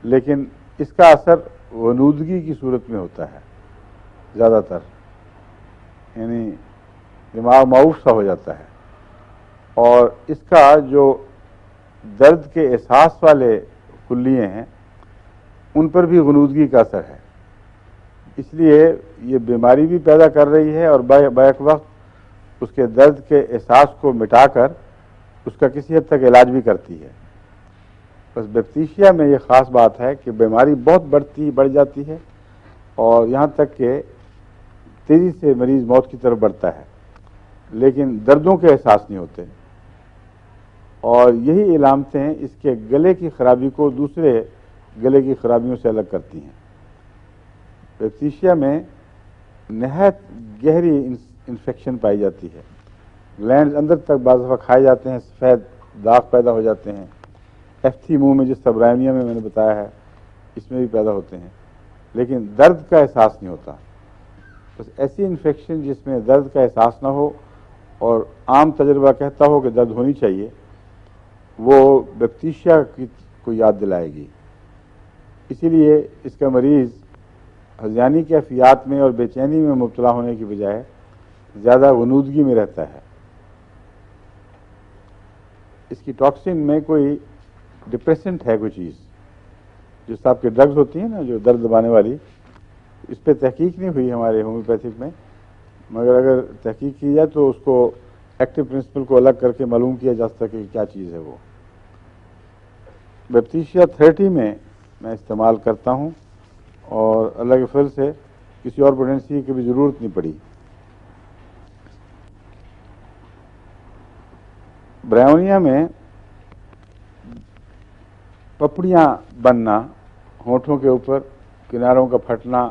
لیکن اس کا اثر ونودگی کی صورت میں ہوتا ہے زیادہ تر، یعنی دماغ معوف سا ہو جاتا ہے، اور اس کا جو درد کے احساس والے کلیے ہیں ان پر بھی غنودگی کا اثر ہے۔ اس لیے یہ بیماری بھی پیدا کر رہی ہے، اور بیک وقت اس کے درد کے احساس کو مٹا کر اس کا کسی حد تک علاج بھی کرتی ہے۔ بس بیپتیشیا میں یہ خاص بات ہے کہ بیماری بہت بڑھ جاتی ہے، اور یہاں تک کہ تیزی سے مریض موت کی طرف بڑھتا ہے، لیکن دردوں کے احساس نہیں ہوتے، اور یہی علامتیں اس کے گلے کی خرابی کو دوسرے گلے کی خرابیوں سے الگ کرتی ہیں۔ بیپتیشیا میں نہایت گہری انفیکشن پائی جاتی ہے، گلینڈز اندر تک بعض دفعہ کھائے جاتے ہیں، سفید داغ پیدا ہو جاتے ہیں، ایفتھی منہ میں جس سبرائنیا میں نے بتایا ہے اس میں بھی پیدا ہوتے ہیں، لیکن درد کا احساس نہیں ہوتا۔ بس ایسی انفیکشن جس میں درد کا احساس نہ ہو اور عام تجربہ کہتا ہو کہ درد ہونی چاہیے، وہ بیپتیشیا کو یاد دلائے گی۔ اسی لیے اس کا مریض ہذیانی کیفیات میں اور بے چینی میں مبتلا ہونے کی بجائے زیادہ غنودگی میں رہتا ہے۔ اس کی ٹاکسین میں کوئی ڈپریسنٹ ہے کوئی چیز، جس طرح کی ڈرگز ہوتی ہیں نا جو درد دبانے والی، اس پہ تحقیق نہیں ہوئی ہمارے ہومیوپیتھک میں، مگر اگر تحقیق کی جائے تو اس کو ایکٹیو پرنسپل کو الگ کر کے معلوم کیا جا سکتا کہ کیا چیز ہے وہ۔ بیپتیشیا 30 میں استعمال کرتا ہوں، اور اللہ کے فضل سے کسی اور پوٹینسی کی بھی ضرورت نہیں پڑی۔ برائونیا میں پپڑیاں بننا ہونٹوں کے اوپر کناروں کا پھٹنا،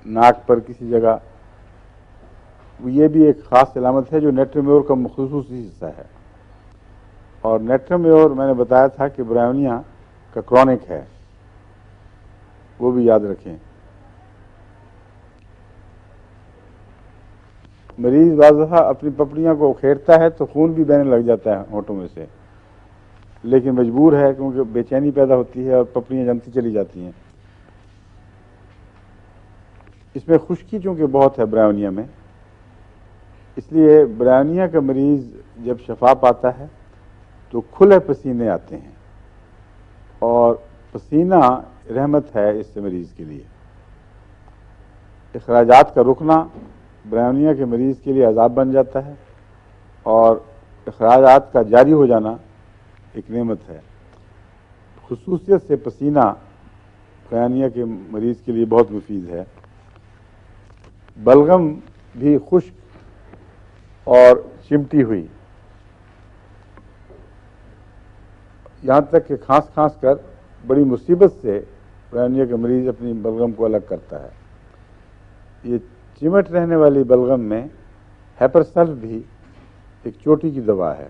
ناک پر کسی جگہ، یہ بھی ایک خاص علامت ہے جو نیٹرمیور کا خصوصی حصہ ہے. اور نیٹرمیور میں نے بتایا تھا کہ برائیونیا کا کرونک ہے، وہ بھی یاد رکھیں. مریض بعض دفعہ اپنی پپڑیاں کو کھیرتا ہے تو خون بھی بہنے لگ جاتا ہے ہونٹوں میں سے، لیکن مجبور ہے کیونکہ بے چینی پیدا ہوتی ہے اور پپڑیاں جمتی چلی جاتی ہیں. اس میں خشکی چونکہ بہت ہے برائیونیا میں، اس لیے برائیونیا کا مریض جب شفا پاتا ہے تو کھلے پسینے آتے ہیں، اور پسینہ رحمت ہے اس سے مریض کے لیے. اخراجات کا رکنا برائیونیا کے مریض کے لیے عذاب بن جاتا ہے، اور اخراجات کا جاری ہو جانا ایک نعمت ہے. خصوصیت سے پسینہ برائیونیا کے مریض کے لیے بہت مفید ہے. بلغم بھی خشک اور چمٹی ہوئی، یہاں تک کہ کھانس کھانس کر بڑی مصیبت سے برائیونیا کا مریض اپنی بلغم کو الگ کرتا ہے. یہ چمٹ رہنے والی بلغم میں ہیپرسلف بھی ایک چوٹی کی دوا ہے،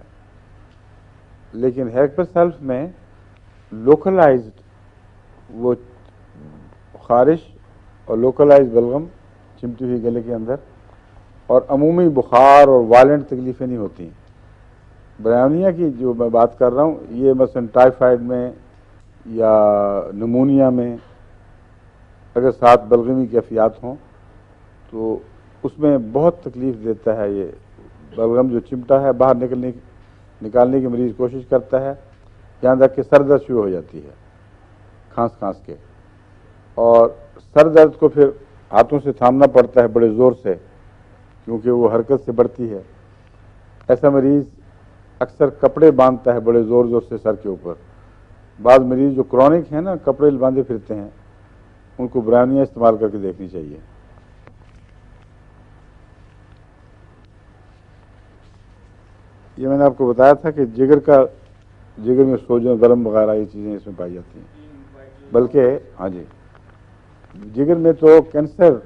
لیکن ہیپرسلف میں لوکلائزڈ وہ خارش اور لوکلائز بلغم چمٹی ہوئی گلے کے اندر، اور عمومی بخار اور وائلنٹ تکلیفیں نہیں ہوتی. برائیونیا کی جو میں بات کر رہا ہوں یہ مثلا ٹائیفائڈ میں یا نمونیا میں اگر ساتھ بلغمی کیفیات ہوں تو اس میں بہت تکلیف دیتا ہے. یہ بلغم جو چمٹا ہے باہر نکالنے کی مریض کوشش کرتا ہے، یہاں تک کہ سر درد شروع ہو جاتی ہے کھانس کھانس کے، اور سر درد کو پھر ہاتھوں سے تھامنا پڑتا ہے بڑے زور سے کیونکہ وہ حرکت سے بڑھتی ہے. ایسا مریض اکثر کپڑے باندھتا ہے بڑے زور زور سے سر کے اوپر. بعض مریض جو کرونک ہیں نا کپڑے باندھے پھرتے ہیں، ان کو برائیونیا استعمال کر کے دیکھنی چاہیے. یہ میں نے آپ کو بتایا تھا کہ جگر میں سوجن گرم وغیرہ یہ چیزیں اس میں پائی جاتی ہیں. بلکہ ہاں جی، جگر میں تو کینسر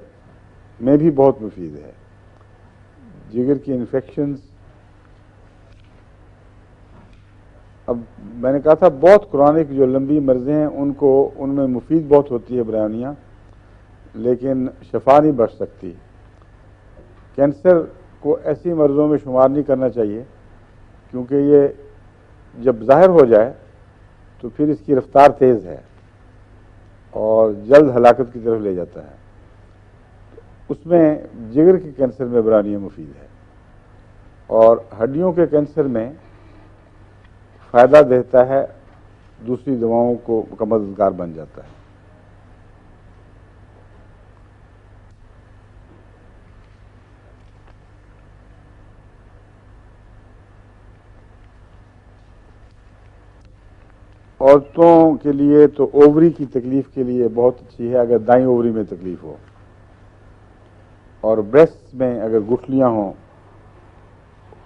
میں بھی بہت مفید ہے. جگر کی انفیکشنز، اب میں نے کہا تھا بہت کرونک جو لمبی مرضیں ہیں ان میں مفید بہت ہوتی ہے برائیونیا، لیکن شفا نہیں بخش سکتی. کینسر کو ایسی مرضوں میں شمار نہیں کرنا چاہیے کیونکہ یہ جب ظاہر ہو جائے تو پھر اس کی رفتار تیز ہے اور جلد ہلاکت کی طرف لے جاتا ہے. اس میں جگر کے کینسر میں برائیونیا مفید ہے، اور ہڈیوں کے کینسر میں فائدہ دیتا ہے، دوسری دواؤں کو کا مددگار بن جاتا ہے. عورتوں کے لیے تو اووری کی تکلیف کے لیے بہت اچھی ہے اگر دائیں اووری میں تکلیف ہو، اور بریسٹ میں اگر گٹھلیاں ہوں،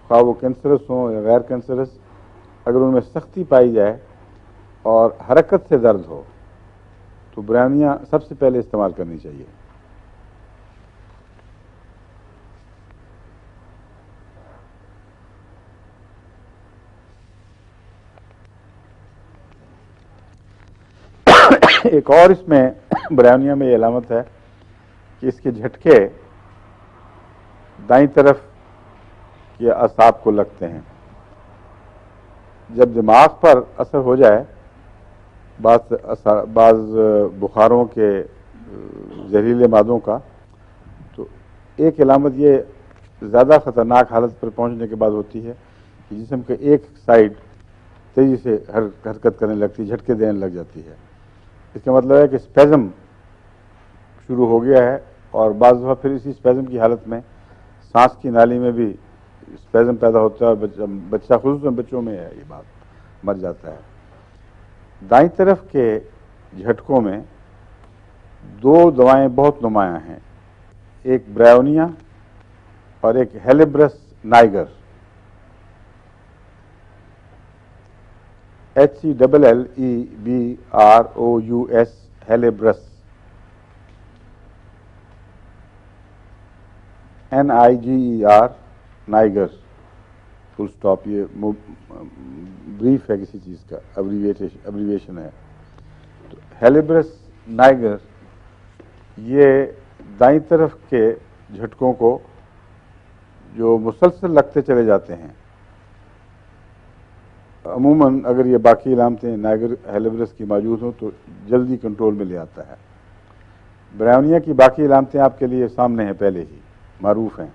خواہ وہ کینسرس ہوں یا غیر کینسرس، اگر ان میں سختی پائی جائے اور حرکت سے درد ہو تو برائیونیا سب سے پہلے استعمال کرنی چاہیے. ایک اور اس میں برائیونیا میں یہ علامت ہے کہ اس کے جھٹکے دائیں طرف کے اعصاب کو لگتے ہیں. جب دماغ پر اثر ہو جائے بعض بخاروں کے زہریلے مادوں کا، تو ایک علامت یہ زیادہ خطرناک حالت پر پہنچنے کے بعد ہوتی ہے کہ جسم کے ایک سائڈ تیزی سے حرکت کرنے لگتی ہے، جھٹکے دینے لگ جاتی ہے. اس کا مطلب ہے کہ اسپیزم شروع ہو گیا ہے، اور بعض دفعہ پھر اسی اسپیزم کی حالت میں سانس کی نالی میں بھی اسپیزم پیدا ہوتا ہے، اور بچہ خصوصاً بچوں میں ہے یہ بات، مر جاتا ہے. دائیں طرف کے جھٹکوں میں دو دوائیں بہت نمایاں ہیں، ایک برائیونیا اور ایک helleborus niger. HCLLEBROUS Hellebras, NIGER Niger, full stop. یہ بریف ہے کسی چیز کا، ابریویشن ہے. تو ہیلیبرس نائگر یہ دائیں طرف کے جھٹکوں کو جو مسلسل لگتے چلے جاتے ہیں، عموماً اگر یہ باقی علامتیں نائگر ہیلیبرس کی موجود ہوں تو جلدی کنٹرول میں لے آتا ہے. برائونیا کی باقی علامتیں آپ کے لیے سامنے ہیں، پہلے ہی معروف ہیں.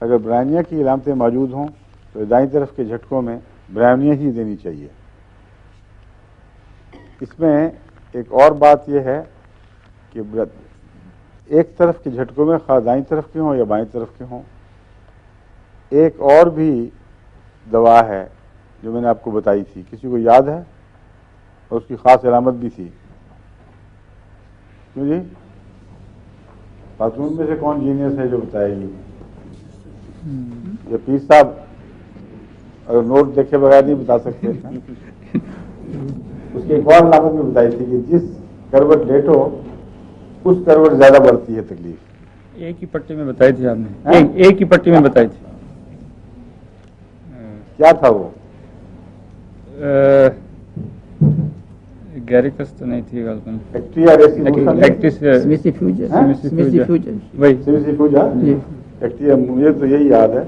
اگر برائونیا کی علامتیں موجود ہوں تو دائیں طرف کے جھٹکوں میں برائونیا ہی دینی چاہیے. اس میں ایک اور بات یہ ہے کہ ایک طرف کے جھٹکوں میں خواہ دائیں طرف کے ہوں یا بائیں طرف کے ہوں، ایک اور بھی دوا ہے جو میں نے آپ کو بتائی تھی، کسی کو یاد ہے؟ اور اس کی خاص علامت بھی تھی. کیوں جی؟ خاتون میں سے کون جینیس ہے جو بتائے گی؟ یہ پیر صاحب اگر نوٹ دیکھے بغیر نہیں بتا سکتے. اس کی ایک اور علامت بھی بتائی تھی کہ جس کروٹ لیٹو اس کروٹ زیادہ بڑھتی ہے تکلیف. ایک ہی پٹی میں بتائی تھی آپ نے، ایک ہی پٹی میں بتائی تھی. کیا تھا وہ؟ گیریکس تو نہیں تھی غالباً. ایکٹیا مجھے تو یہی یاد ہے،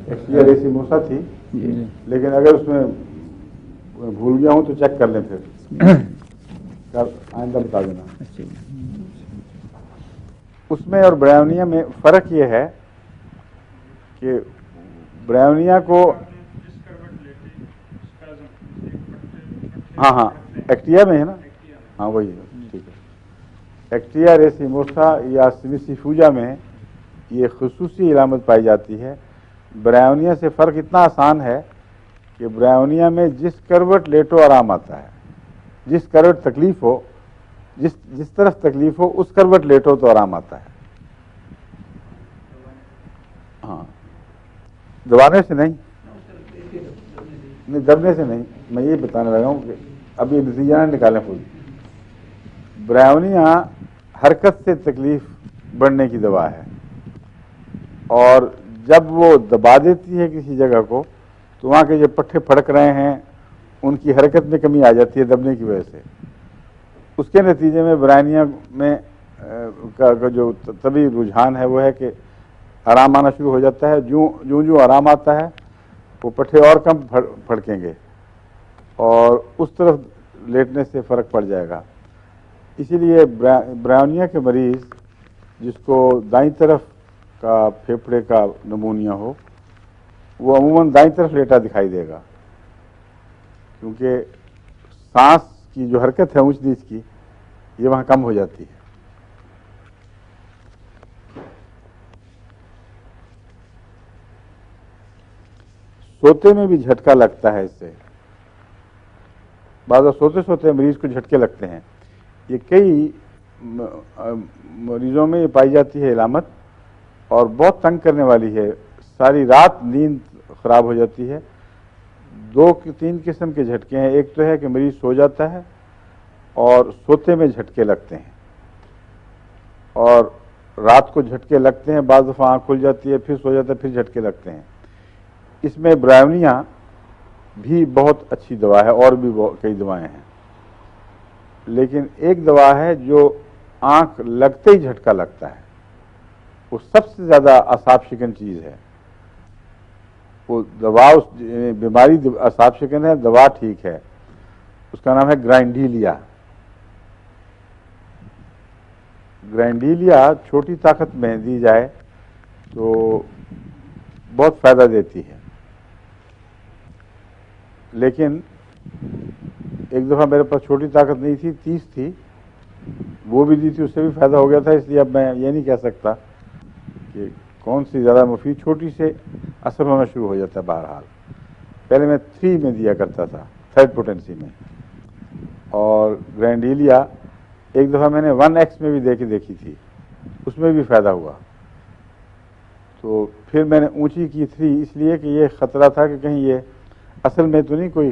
ایکٹیا ریسیموسا تھی. لیکن اگر اس میں بھول گیا ہوں تو چیک کر لیں، پھر آئندہ بتا دینا. اس میں اور برائونیا میں فرق یہ ہے کہ برائونیا کو ہاں ایکٹیا میں ہے نا، ہاں وہی ہے، ٹھیک ہے. ایکٹیا ریسیموسا یا سیمیسیفوجا میں یہ خصوصی علامت پائی جاتی ہے. برائونیا سے فرق اتنا آسان ہے کہ برائونیا میں جس کروٹ لیٹو آرام آتا ہے، جس کروٹ تکلیف ہو، جس طرف تکلیف ہو اس کروٹ لیٹو تو آرام آتا ہے. ہاں، دبانے سے نہیں، دبنے سے نہیں. میں یہ بتانے لگا ہوں کہ ابھی نتیجہ نہ نکالیں خود. برائونیا حرکت سے تکلیف بڑھنے کی دوا ہے، اور جب وہ دبا دیتی ہے کسی جگہ کو تو وہاں کے جو پٹھے پھڑک رہے ہیں ان کی حرکت میں کمی آ جاتی ہے دبنے کی وجہ سے. اس کے نتیجے میں برائونیا میں کا جو طبی رجحان ہے وہ ہے کہ آرام آنا شروع ہو جاتا ہے. جو آرام آتا ہے وہ پٹھے اور کم پھڑکیں گے اور اس طرف لیٹنے سے فرق پڑ جائے گا. اسی لیے برائونیا کے مریض جس کو دائیں طرف کا پھیپھڑے کا نمونیا ہو وہ عموماً دائیں طرف لیٹا دکھائی دے گا، کیونکہ سانس کی جو حرکت ہے اونچ نیچ کی یہ وہاں کم ہو جاتی ہے. سوتے میں بھی جھٹکا لگتا ہے. اس سے بعض سوتے مریض کو جھٹکے لگتے ہیں. یہ کئی مریضوں میں یہ پائی جاتی ہے علامت، اور بہت تنگ کرنے والی ہے. ساری رات نیند خراب ہو جاتی ہے. 2-3 قسم کے جھٹکے ہیں. ایک تو ہے کہ مریض سو جاتا ہے اور سوتے میں جھٹکے لگتے ہیں، اور رات کو جھٹکے لگتے ہیں، بعض دفعہ آنکھ کھل جاتی ہے پھر سو جاتا ہے پھر جھٹکے لگتے ہیں. اس میں برائونیا بھی بہت اچھی دوا ہے، اور بھی کئی دوائیں ہیں، لیکن ایک دوا ہے جو آنکھ لگتے ہی جھٹکا لگتا ہے. وہ سب سے زیادہ اعصاب شکن چیز ہے. وہ دوا اس بیماری اعصاب شکن ہے، دوا ٹھیک ہے. اس کا نام ہے گرائنڈیلیا. گرائنڈیلیا چھوٹی طاقت میں دی جائے تو بہت فائدہ دیتی ہے. لیکن ایک دفعہ میرے پاس چھوٹی طاقت نہیں تھی، 30 تھی، وہ بھی دی تھی، اس سے بھی فائدہ ہو گیا تھا. اس لیے اب میں یہ نہیں کہہ سکتا کہ کون سی زیادہ مفید. چھوٹی سے اثر ہونا شروع ہو جاتا ہے. بہرحال پہلے میں 3 میں دیا کرتا تھا، 3rd پوٹینسی میں. اور گرینڈیلیا ایک دفعہ میں نے 1x میں بھی دیکھی تھی، اس میں بھی فائدہ ہوا. تو پھر میں نے اونچی کی 3، اس لیے کہ یہ خطرہ تھا کہ کہیں یہ اصل میں تو نہیں کوئی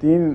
3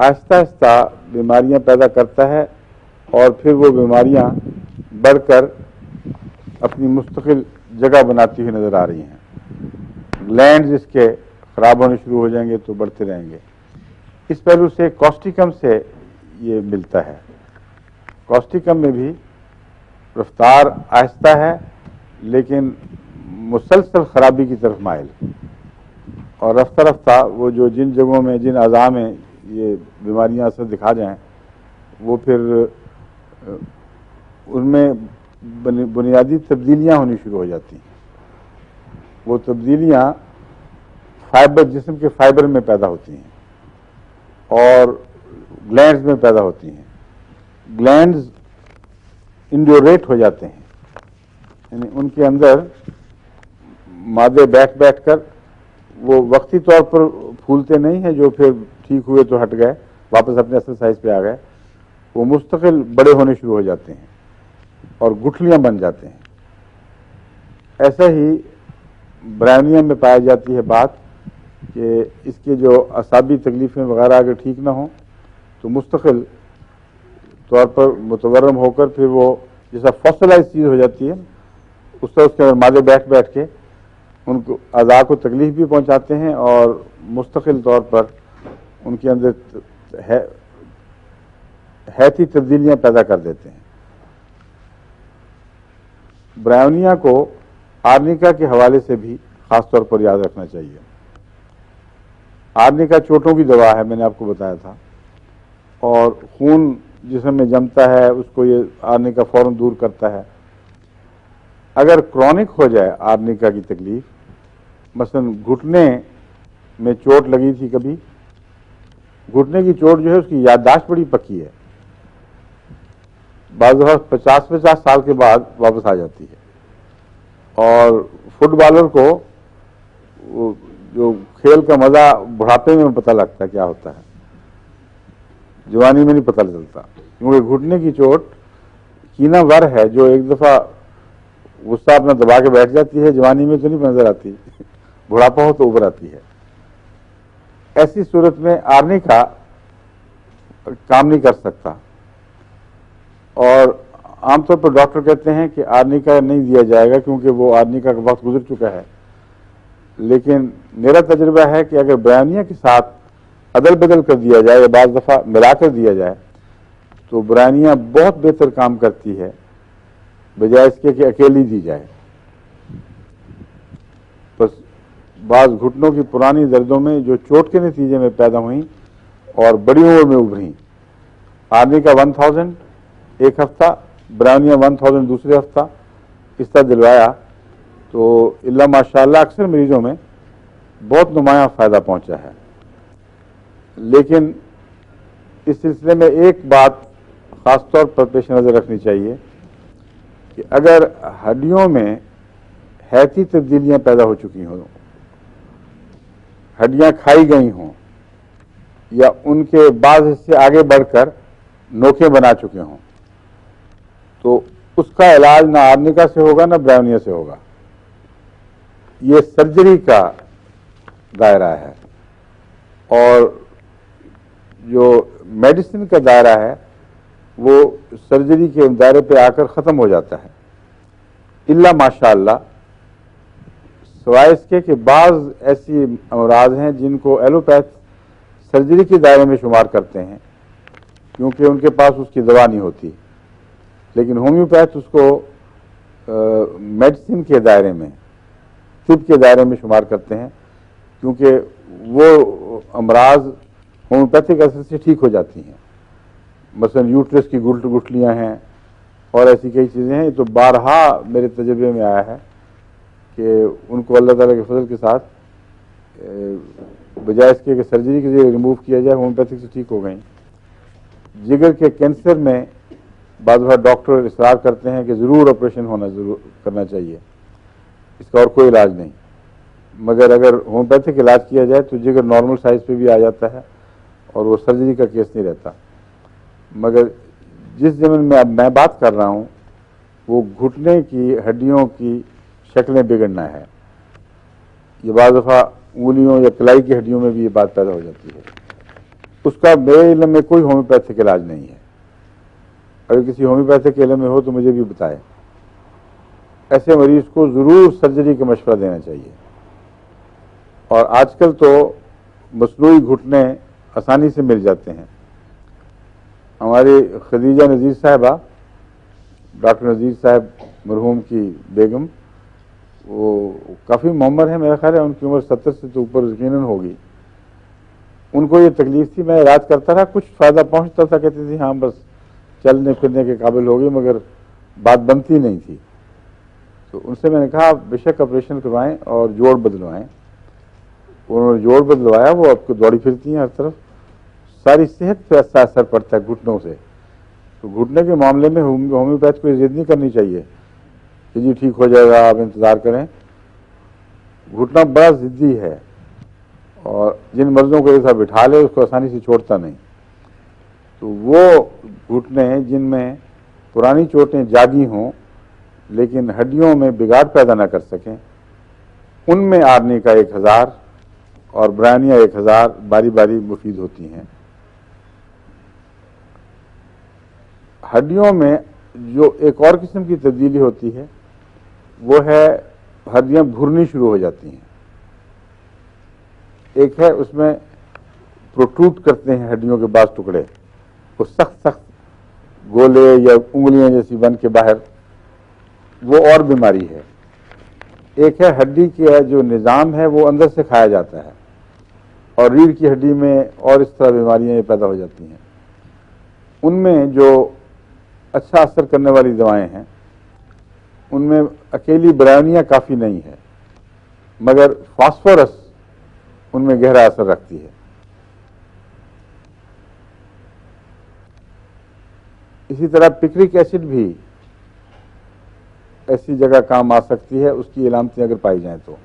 آہستہ آہستہ بیماریاں پیدا کرتا ہے اور پھر وہ بیماریاں بڑھ کر اپنی مستقل جگہ بناتی ہوئی نظر آ رہی ہیں. گلینڈز اس کے خراب ہونے شروع ہو جائیں گے تو بڑھتے رہیں گے. اس پہلو سے کاسٹیکم سے یہ ملتا ہے. کاسٹیکم میں بھی رفتار آہستہ ہے لیکن مسلسل خرابی کی طرف مائل، اور رفتہ رفتہ وہ جو جن جگہوں میں جن اعضاء میں یہ بیماریاں اثر دکھا جائیں وہ پھر ان میں بنیادی تبدیلیاں ہونی شروع ہو جاتی ہیں. وہ تبدیلیاں فائبر، جسم کے فائبر میں پیدا ہوتی ہیں اور گلینڈز میں پیدا ہوتی ہیں. گلینڈز انڈیوریٹ ہو جاتے ہیں، یعنی ان کے اندر مادے بیٹھ بیٹھ کر وہ وقتی طور پر پھولتے نہیں ہیں جو پھر ٹھیک ہوئے تو ہٹ گئے واپس اپنے اصل سائز پہ آ گئے. وہ مستقل بڑے ہونے شروع ہو جاتے ہیں اور گٹھلیاں بن جاتے ہیں. ایسا ہی برائنیم میں پائی جاتی ہے بات کہ اس کے جو اعصابی تکلیفیں وغیرہ اگر ٹھیک نہ ہوں تو مستقل طور پر متورم ہو کر پھر وہ جیسا فوسلائز چیز ہو جاتی ہے اس طرح اس کے اندر مادے بیٹھ بیٹھ کے ان کو اعضاء کو تکلیف بھی پہنچاتے ہیں اور مستقل طور پر ان کے اندر حیاتی تبدیلیاں پیدا کر دیتے ہیں. برائونیا کو آرنیکا کے حوالے سے بھی خاص طور پر یاد رکھنا چاہیے. آرنیکا چوٹوں کی دوا ہے، میں نے آپ کو بتایا تھا، اور خون جسم میں جمتا ہے اس کو یہ آرنیکا فوراً دور کرتا ہے. اگر کرونک ہو جائے آرنیکا کی تکلیف، مثلا گھٹنے میں چوٹ لگی تھی کبھی، گھٹنے کی چوٹ جو ہے اس کی یادداشت بڑی پکی ہے، بعض دفعہ 50 سال کے بعد واپس آ جاتی ہے. اور فٹ بالر کو جو کھیل کا مزہ بڑھاپے میں پتہ لگتا ہے کیا ہوتا ہے، جوانی میں نہیں پتہ چلتا، کیونکہ گھٹنے کی چوٹ کینہ ور ہے جو ایک دفعہ غصہ اپنا دبا کے بیٹھ جاتی ہے، جوانی میں تو نہیں نظر آتی، بڑھاپا ہو تو ابھر آتی ہے. ایسی صورت میں آرنیکا کام نہیں کر سکتا، اور عام طور پر ڈاکٹر کہتے ہیں کہ آرنیکا نہیں دیا جائے گا کیونکہ وہ آرنیکا کا وقت گزر چکا ہے. لیکن میرا تجربہ ہے کہ اگر برائونیا کے ساتھ عدل بدل کر دیا جائے یا بعض دفعہ ملا کر دیا جائے تو برائونیا بہت بہتر کام کرتی ہے بجائے اس کے کہ اکیلی دی جائے. بس بعض گھٹنوں کی پرانی دردوں میں جو چوٹ کے نتیجے میں پیدا ہوئیں اور بڑی عمر میں ابھریں، آرنیکا 1000 ایک ہفتہ، برائونیا 1000 دوسرے ہفتہ، اس طرح دلوایا تو اللہ ماشاء اللہ اکثر مریضوں میں بہت نمایاں فائدہ پہنچا ہے. لیکن اس سلسلے میں ایک بات خاص طور پر پیش نظر رکھنی چاہیے کہ اگر ہڈیوں میں حیاتی تبدیلیاں پیدا ہو چکی ہوں، ہڈیاں کھائی گئی ہوں یا ان کے بعض حصے آگے بڑھ کر نوکیں بنا چکے ہوں، تو اس کا علاج نہ آرنیکا سے ہوگا نہ برائونیا سے ہوگا. یہ سرجری کا دائرہ ہے، اور جو میڈیسن کا دائرہ ہے وہ سرجری کے دائرے پہ آ کر ختم ہو جاتا ہے. الا ماشاء اللہ سوائے اس کے کہ بعض ایسی امراض ہیں جن کو ایلوپیتھ سرجری کے دائرے میں شمار کرتے ہیں کیونکہ ان کے پاس اس کی دوا نہیں ہوتی، لیکن ہومیوپیتھ اس کو میڈیسن کے دائرے میں، طب کے دائرے میں شمار کرتے ہیں کیونکہ وہ امراض ہومیوپیتھک اثر سے ٹھیک ہو جاتی ہیں. مثلا یوٹرس کی گٹھلیاں ہیں اور ایسی کئی چیزیں ہیں. تو بارہا میرے تجربے میں آیا ہے کہ ان کو اللہ تعالیٰ کے فضل کے ساتھ بجائے اس کے کہ سرجری کے ذریعے ریموو کیا جائے ہومیوپیتھک سے ٹھیک ہو گئیں. جگر کے کینسر میں بعض دفعہ ڈاکٹر اصرار کرتے ہیں کہ ضرور آپریشن ضرور کرنا چاہیے، اس کا اور کوئی علاج نہیں، مگر اگر ہومیوپیتھک علاج کیا جائے تو جگر نارمل سائز پہ بھی آ جاتا ہے اور وہ سرجری کا کیس نہیں رہتا. مگر جس زمین میں اب میں بات کر رہا ہوں وہ گھٹنے کی ہڈیوں کی شکلیں بگڑنا ہے. یہ بعض دفعہ انگلیوں یا کلائی کی ہڈیوں میں بھی یہ بات پیدا ہو جاتی ہے. اس کا میرے علم میں کوئی ہومیوپیتھک علاج نہیں ہے. اگر کسی ہومیوپیتھک علم میں ہو تو مجھے بھی بتائے. ایسے مریض کو ضرور سرجری کا مشورہ دینا چاہیے. اور آج کل تو مصنوعی گھٹنے آسانی سے مل جاتے ہیں. ہماری خدیجہ نذیر صاحبہ، ڈاکٹر نذیر صاحب مرحوم کی بیگم، وہ کافی معمر ہے، میرا خیال ہے ان کی عمر 70 سے تو اوپر یقیناً ہوگی. ان کو یہ تکلیف تھی، میں علاج کرتا رہا، کچھ فائدہ پہنچتا تھا، کہتی تھی ہاں بس چلنے پھرنے کے قابل ہو گئی، مگر بات بنتی نہیں تھی. تو ان سے میں نے کہا بے شک آپریشن کروائیں اور جوڑ بدلوائیں. انہوں نے جوڑ بدلوایا، وہ اب کو دوڑی پھرتی ہیں ہر طرف. ساری صحت پہ اثر پڑتا ہے گھٹنوں سے. تو گھٹنے کے معاملے میں ہومیوپیتھ کو ضد نہیں کرنی چاہیے کہ جی ٹھیک ہو جائے گا آپ انتظار کریں. گھٹنا بڑا ضدی ہے اور جن مرضوں کو ایسا بٹھا لے اس کو آسانی سے چھوڑتا نہیں. تو وہ گھٹنے جن میں پرانی چوٹیں جاگی ہوں لیکن ہڈیوں میں بگاڑ پیدا نہ کر سکیں، ان میں آرنی کا 1000 اور برانیہ 1000 باری باری مفید ہوتی ہیں. ہڈیوں میں جو ایک اور قسم کی تبدیلی ہوتی ہے وہ ہے ہڈیاں بھرنی شروع ہو جاتی ہیں. ایک ہے اس میں پروٹروٹ کرتے ہیں ہڈیوں کے بعض ٹکڑے، وہ سخت سخت گولے یا انگلیاں جیسی بن کے باہر، وہ اور بیماری ہے. ایک ہے ہڈی کا جو نظام ہے وہ اندر سے کھایا جاتا ہے اور ریڑھ کی ہڈی میں اور اس طرح بیماریاں یہ پیدا ہو جاتی ہیں. ان میں جو اچھا اثر کرنے والی دوائیں ہیں ان میں اکیلی برائیونیا کافی نہیں ہے، مگر فاسفورس ان میں گہرا اثر رکھتی ہے. اسی طرح پکرک ایسڈ بھی ایسی جگہ کام آ سکتی ہے، اس کی علامتیں اگر پائی جائیں تو.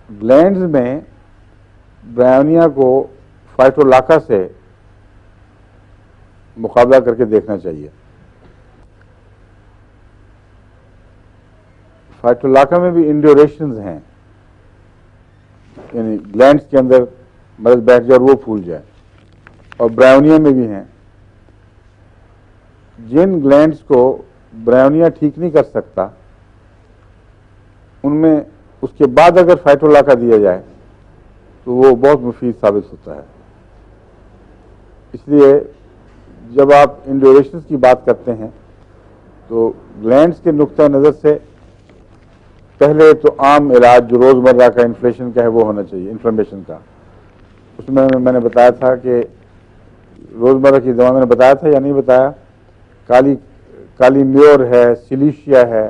گلینڈز میں برائیونیا کو فائٹولاکا سے مقابلہ کر کے دیکھنا چاہیے. فائٹولاکا میں بھی انڈیوریشنز ہیں، یعنی گلینڈز کے اندر مرض بیٹھ جائے اور وہ پھول جائے، اور برائیونیا میں بھی ہیں. جن گلینڈز کو برائیونیا ٹھیک نہیں کر سکتا ان میں اس کے بعد اگر فائٹولاکا دیا جائے تو وہ بہت مفید ثابت ہوتا ہے. اس لیے جب آپ انڈیوریشنز کی بات کرتے ہیں تو گلینڈز کے نقطہ نظر سے پہلے تو عام علاج جو روزمرہ کا انفلیشن کا ہے وہ ہونا چاہیے، انفلیمیشن کا. اس میں نے بتایا تھا کہ روزمرہ کی دوا میں نے بتایا تھا یا نہیں بتایا، کالی میور ہے، سلیشیا ہے،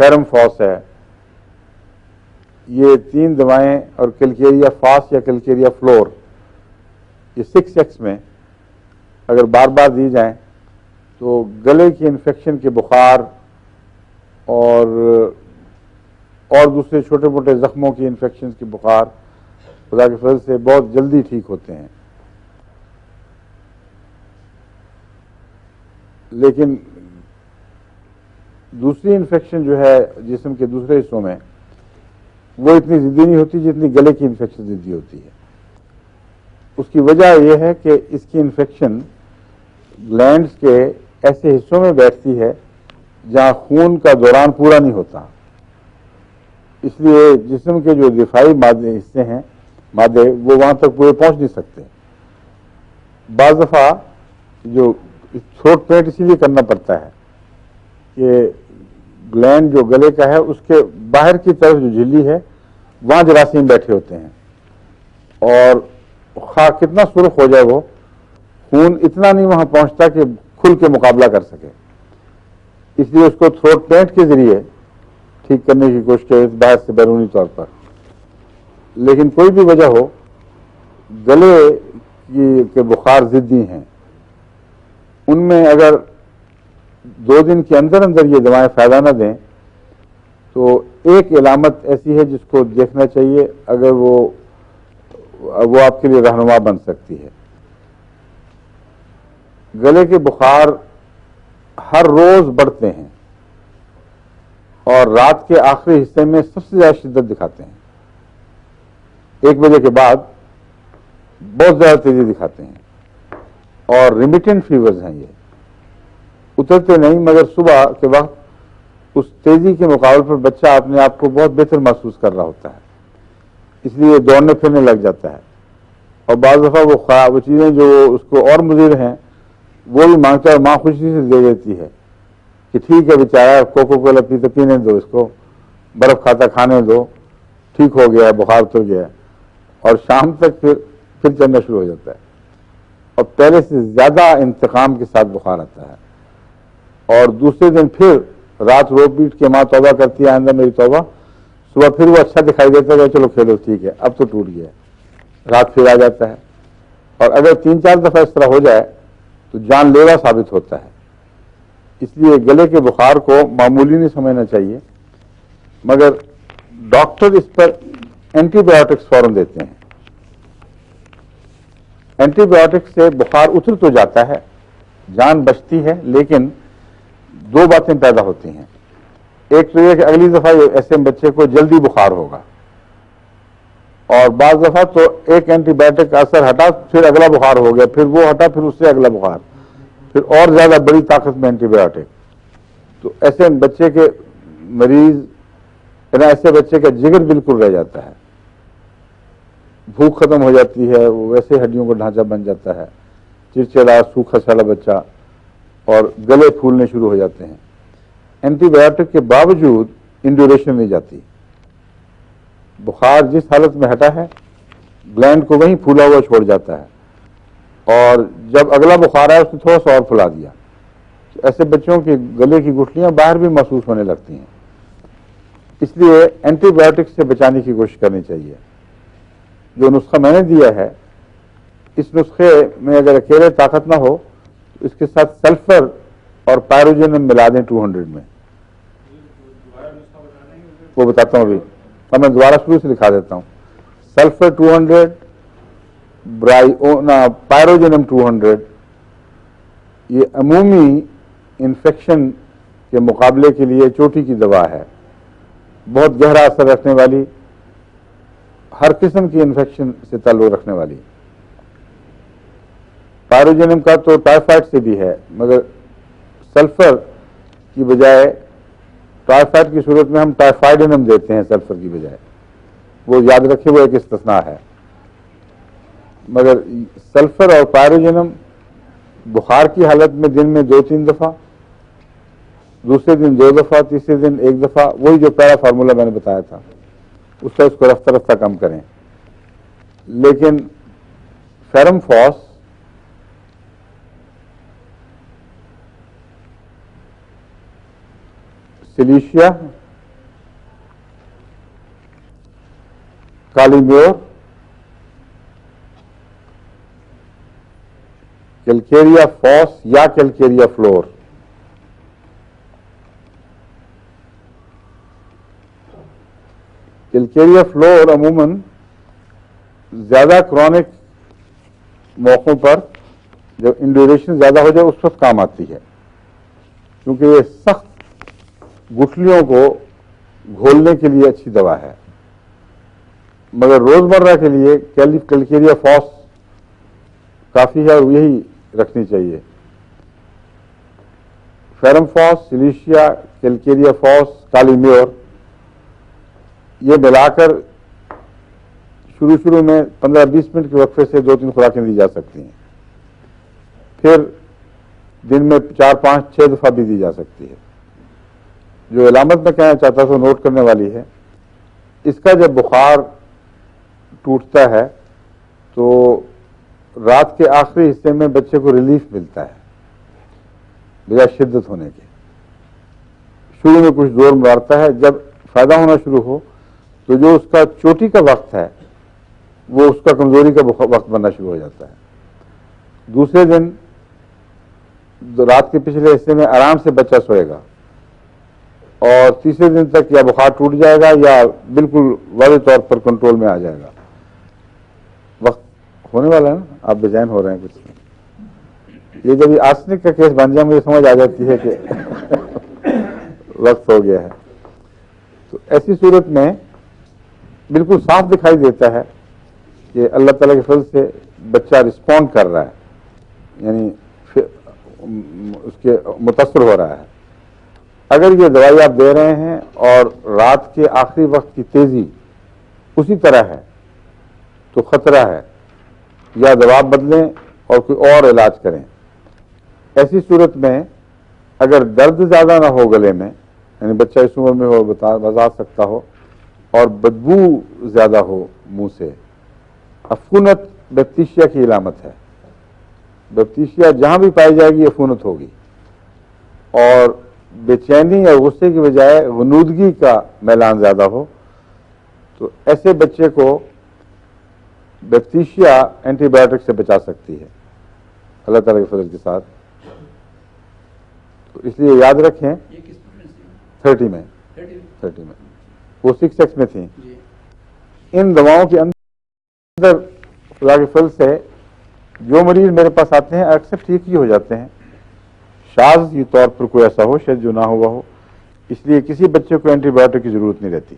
فیرم فاس ہے، یہ 3 دوائیں، اور کلکیریا فاس یا کلکیریا فلور، یہ 6X میں اگر بار بار دی جائیں تو گلے کی انفیکشن کے بخار اور دوسرے چھوٹے موٹے زخموں کی انفیکشن کے بخار خدا کے فضل سے بہت جلدی ٹھیک ہوتے ہیں. لیکن دوسری انفیکشن جو ہے جسم کے دوسرے حصوں میں وہ اتنی ضدی نہیں ہوتی جتنی گلے کی انفیکشن ضدی ہوتی ہے. اس کی وجہ یہ ہے کہ اس کی انفیکشن گلینڈز کے ایسے حصوں میں بیٹھتی ہے جہاں خون کا دوران پورا نہیں ہوتا. اس لیے جسم کے جو دفاعی حصے ہیں مادے وہ وہاں تک پورے پہنچ نہیں سکتے. بعض دفعہ جو تھروٹ پینٹ اسی لیے کرنا پڑتا ہے کہ گلینڈ جو گلے کا ہے اس کے باہر کی طرف جو جھلی ہے وہاں جراثیم بیٹھے ہوتے ہیں، اور خواہ کتنا سرخ ہو جائے وہ خون اتنا نہیں وہاں پہنچتا کہ کھل کے مقابلہ کر سکے. اس لیے اس کو تھروٹ پینٹ کے ذریعے ٹھیک کرنے کی کوشش کرے باہر سے بیرونی طور پر. لیکن کوئی بھی وجہ ہو، گلے کے بخار ضدی ہیں، ان میں اگر 2 دن کے اندر اندر یہ دوائیں فائدہ نہ دیں تو ایک علامت ایسی ہے جس کو دیکھنا چاہیے، اگر وہ آپ کے لیے رہنما بن سکتی ہے. گلے کے بخار ہر روز بڑھتے ہیں اور رات کے آخری حصے میں سب سے زیادہ شدت دکھاتے ہیں. 1 بجے کے بعد بہت زیادہ تیزی دکھاتے ہیں اور ریمیٹنٹ فیورز ہیں. یہ اترتے نہیں مگر صبح کے وقت اس تیزی کے مقابلے پر بچہ اپنے آپ کو بہت بہتر محسوس کر رہا ہوتا ہے, اس لیے دوڑنے پھرنے لگ جاتا ہے. اور بعض دفعہ وہ چیزیں جو اس کو اور مضر ہیں وہ بھی مانگتا ہے, ماں خوشی سے دے دیتی ہے کہ ٹھیک ہے بیچارہ, کوکو کولا پیتے پینے دو, اس کو برف کھاتا کھانے دو, ٹھیک ہو گیا, بخار اتر گیا. اور شام تک پھر چلنا شروع ہو جاتا ہے اور پہلے سے زیادہ انتقام کے ساتھ بخار آتا ہے. اور دوسرے دن پھر رات رو پیٹ کے ماں توبہ کرتی ہے, آئندہ میری توبہ. صبح پھر وہ اچھا دکھائی دیتا ہے, چلو کھیلو ٹھیک ہے, اب تو ٹوٹ گیا. رات پھر آ جاتا ہے. اور اگر 3-4 دفعہ اس طرح ہو جائے تو جان لیوا ثابت ہوتا ہے. اس لیے گلے کے بخار کو معمولی نہیں سمجھنا چاہیے, مگر ڈاکٹر اس پر اینٹی بایوٹکس فوراً دیتے ہیں. اینٹی بایوٹکس سے بخار اتر تو جاتا ہے, جان بچتی ہے, لیکن 2 باتیں پیدا ہوتی ہیں. ایک تو یہ کہ اگلی دفعہ ایسے بچے کو جلدی بخار ہوگا, اور بعض دفعہ تو ایک اینٹی بایوٹک کا اثر ہٹا پھر اگلا بخار ہو گیا, پھر وہ ہٹا پھر اس سے اگلا بخار, پھر اور زیادہ بڑی طاقت میں اینٹی بایوٹک. تو ایسے بچے کے مریض, ایسے بچے کا جگر بالکل رہ جاتا ہے, بھوک ختم ہو جاتی ہے, وہ ویسے ہڈیوں کا ڈھانچہ بن جاتا ہے, چڑچڑا سوکھا سالا بچہ, اور گلے پھولنے شروع ہو جاتے ہیں. اینٹی بایوٹک کے باوجود انڈیوریشن نہیں جاتی. بخار جس حالت میں ہٹا ہے گلینڈ کو وہیں پھولا ہوا چھوڑ جاتا ہے, اور جب اگلا بخار آیا اس نے تھوڑا سا اور پھلا دیا. ایسے بچوں کے گلے کی گٹھلیاں باہر بھی محسوس ہونے لگتی ہیں. اس لیے اینٹی بایوٹک سے بچانے کی کوشش کرنی چاہیے. جو نسخہ میں نے دیا ہے, اس نسخے میں اگر اکیلے طاقت نہ ہو تو اس کے ساتھ سلفر اور پائروجینم ملا دیں 200 میں. وہ بتاتا ہوں ابھی, اور میں دوبارہ شروع سے دکھا دیتا ہوں. سلفر 200, پائروجینم 200, یہ عمومی انفیکشن کے مقابلے کے لیے چوٹی کی دوا ہے, بہت گہرا اثر رکھنے والی, ہر قسم کی انفیکشن سے تعلق رکھنے والی. پائروجینم کا تو ٹائیفائڈ سے بھی ہے, مگر سلفر کی بجائے ٹائیفائڈ کی صورت میں ہم ٹائیفائڈینم دیتے ہیں سلفر کی بجائے. وہ یاد رکھے, وہ ایک استثناء ہے. مگر سلفر اور پائروجینم بخار کی حالت میں دن میں 2-3 دفعہ, دوسرے دن 2 دفعہ, تیسرے دن 1 دفعہ, وہی جو پہلا فارمولہ میں نے بتایا تھا اس سے اس کو رفتہ رفتہ کم کریں. لیکن فیرم فاس سلیشیا, کالیمیور, کیلکیریا فاس یا کیلکیریا فلور, کیلکیریا فلور عموماً زیادہ کرونک موقعوں پر جب انڈیوریشن زیادہ ہو جائے اس وقت کام آتی ہے, کیونکہ یہ سخت گٹھلیوں کو گھولنے کے لیے اچھی دوا ہے. مگر روزمرہ کے لیے کیلکیریا فاس کافی ہے, اور یہی رکھنی چاہیے. فیرم فاس, سلیشیا, کیلکیریا فاس, کالیمیور, یہ ملا کر شروع میں 15-20 منٹ کے وقفے سے 2-3 خوراکیں دی جا سکتی ہیں. پھر دن میں 4-5-6 دفعہ بھی دی جا سکتی ہے. جو علامت میں کہنا چاہتا تھا نوٹ کرنے والی ہے, اس کا جب بخار ٹوٹتا ہے تو رات کے آخری حصے میں بچے کو ریلیف ملتا ہے بجائے شدت ہونے کے. شروع میں کچھ زور مارتا ہے, جب فائدہ ہونا شروع ہو تو جو اس کا چوٹی کا وقت ہے وہ اس کا کمزوری کا وقت بننا شروع ہو جاتا ہے. دوسرے دن رات کے پچھلے حصے میں آرام سے بچہ سوئے گا, اور تیسرے دن تک یا بخار ٹوٹ جائے گا یا بالکل واضح طور پر کنٹرول میں آ جائے گا. وقت ہونے والا ہے نا, آپ بے چین ہو رہے ہیں کچھ. یہ جب یہ آرسنک کا کیس بن جائے مجھے سمجھ آ جاتی ہے کہ وقت ہو گیا ہے. تو ایسی صورت میں بالکل صاف دکھائی دیتا ہے کہ اللہ تعالیٰ کے فضل سے بچہ رسپونڈ کر رہا ہے، یعنی اس کے متاثر ہو رہا ہے. اگر یہ دوائی آپ دے رہے ہیں اور رات کے آخری وقت کی تیزی اسی طرح ہے تو خطرہ ہے، یا دوا بدلیں اور کوئی اور علاج کریں. ایسی صورت میں اگر درد زیادہ نہ ہو گلے میں، یعنی بچہ اس عمر میں ہو بتا سکتا ہو، اور بدبو زیادہ ہو منہ سے، عفونت بیپتیشیا کی علامت ہے. بیپتیشیا جہاں بھی پائی جائے گی عفونت ہوگی، اور بے چینی اور غصے کی بجائے غنودگی کا میلان زیادہ ہو تو ایسے بچے کو بیپتیشیا اینٹی بایوٹک سے بچا سکتی ہے اللہ تعالیٰ کے فضل کے ساتھ. تو اس لیے یاد رکھیں 30 میں وہ 6X میں تھیں. ان دواؤں کے اندر خدا کے فضل سے جو مریض میرے پاس آتے ہیں اکثر ٹھیک ہی ہو جاتے ہیں. شاذ یہ طور پر کوئی ایسا ہو شاید جو نہ ہوا ہو، اس لیے کسی بچے کو اینٹی بایوٹک کی ضرورت نہیں رہتی.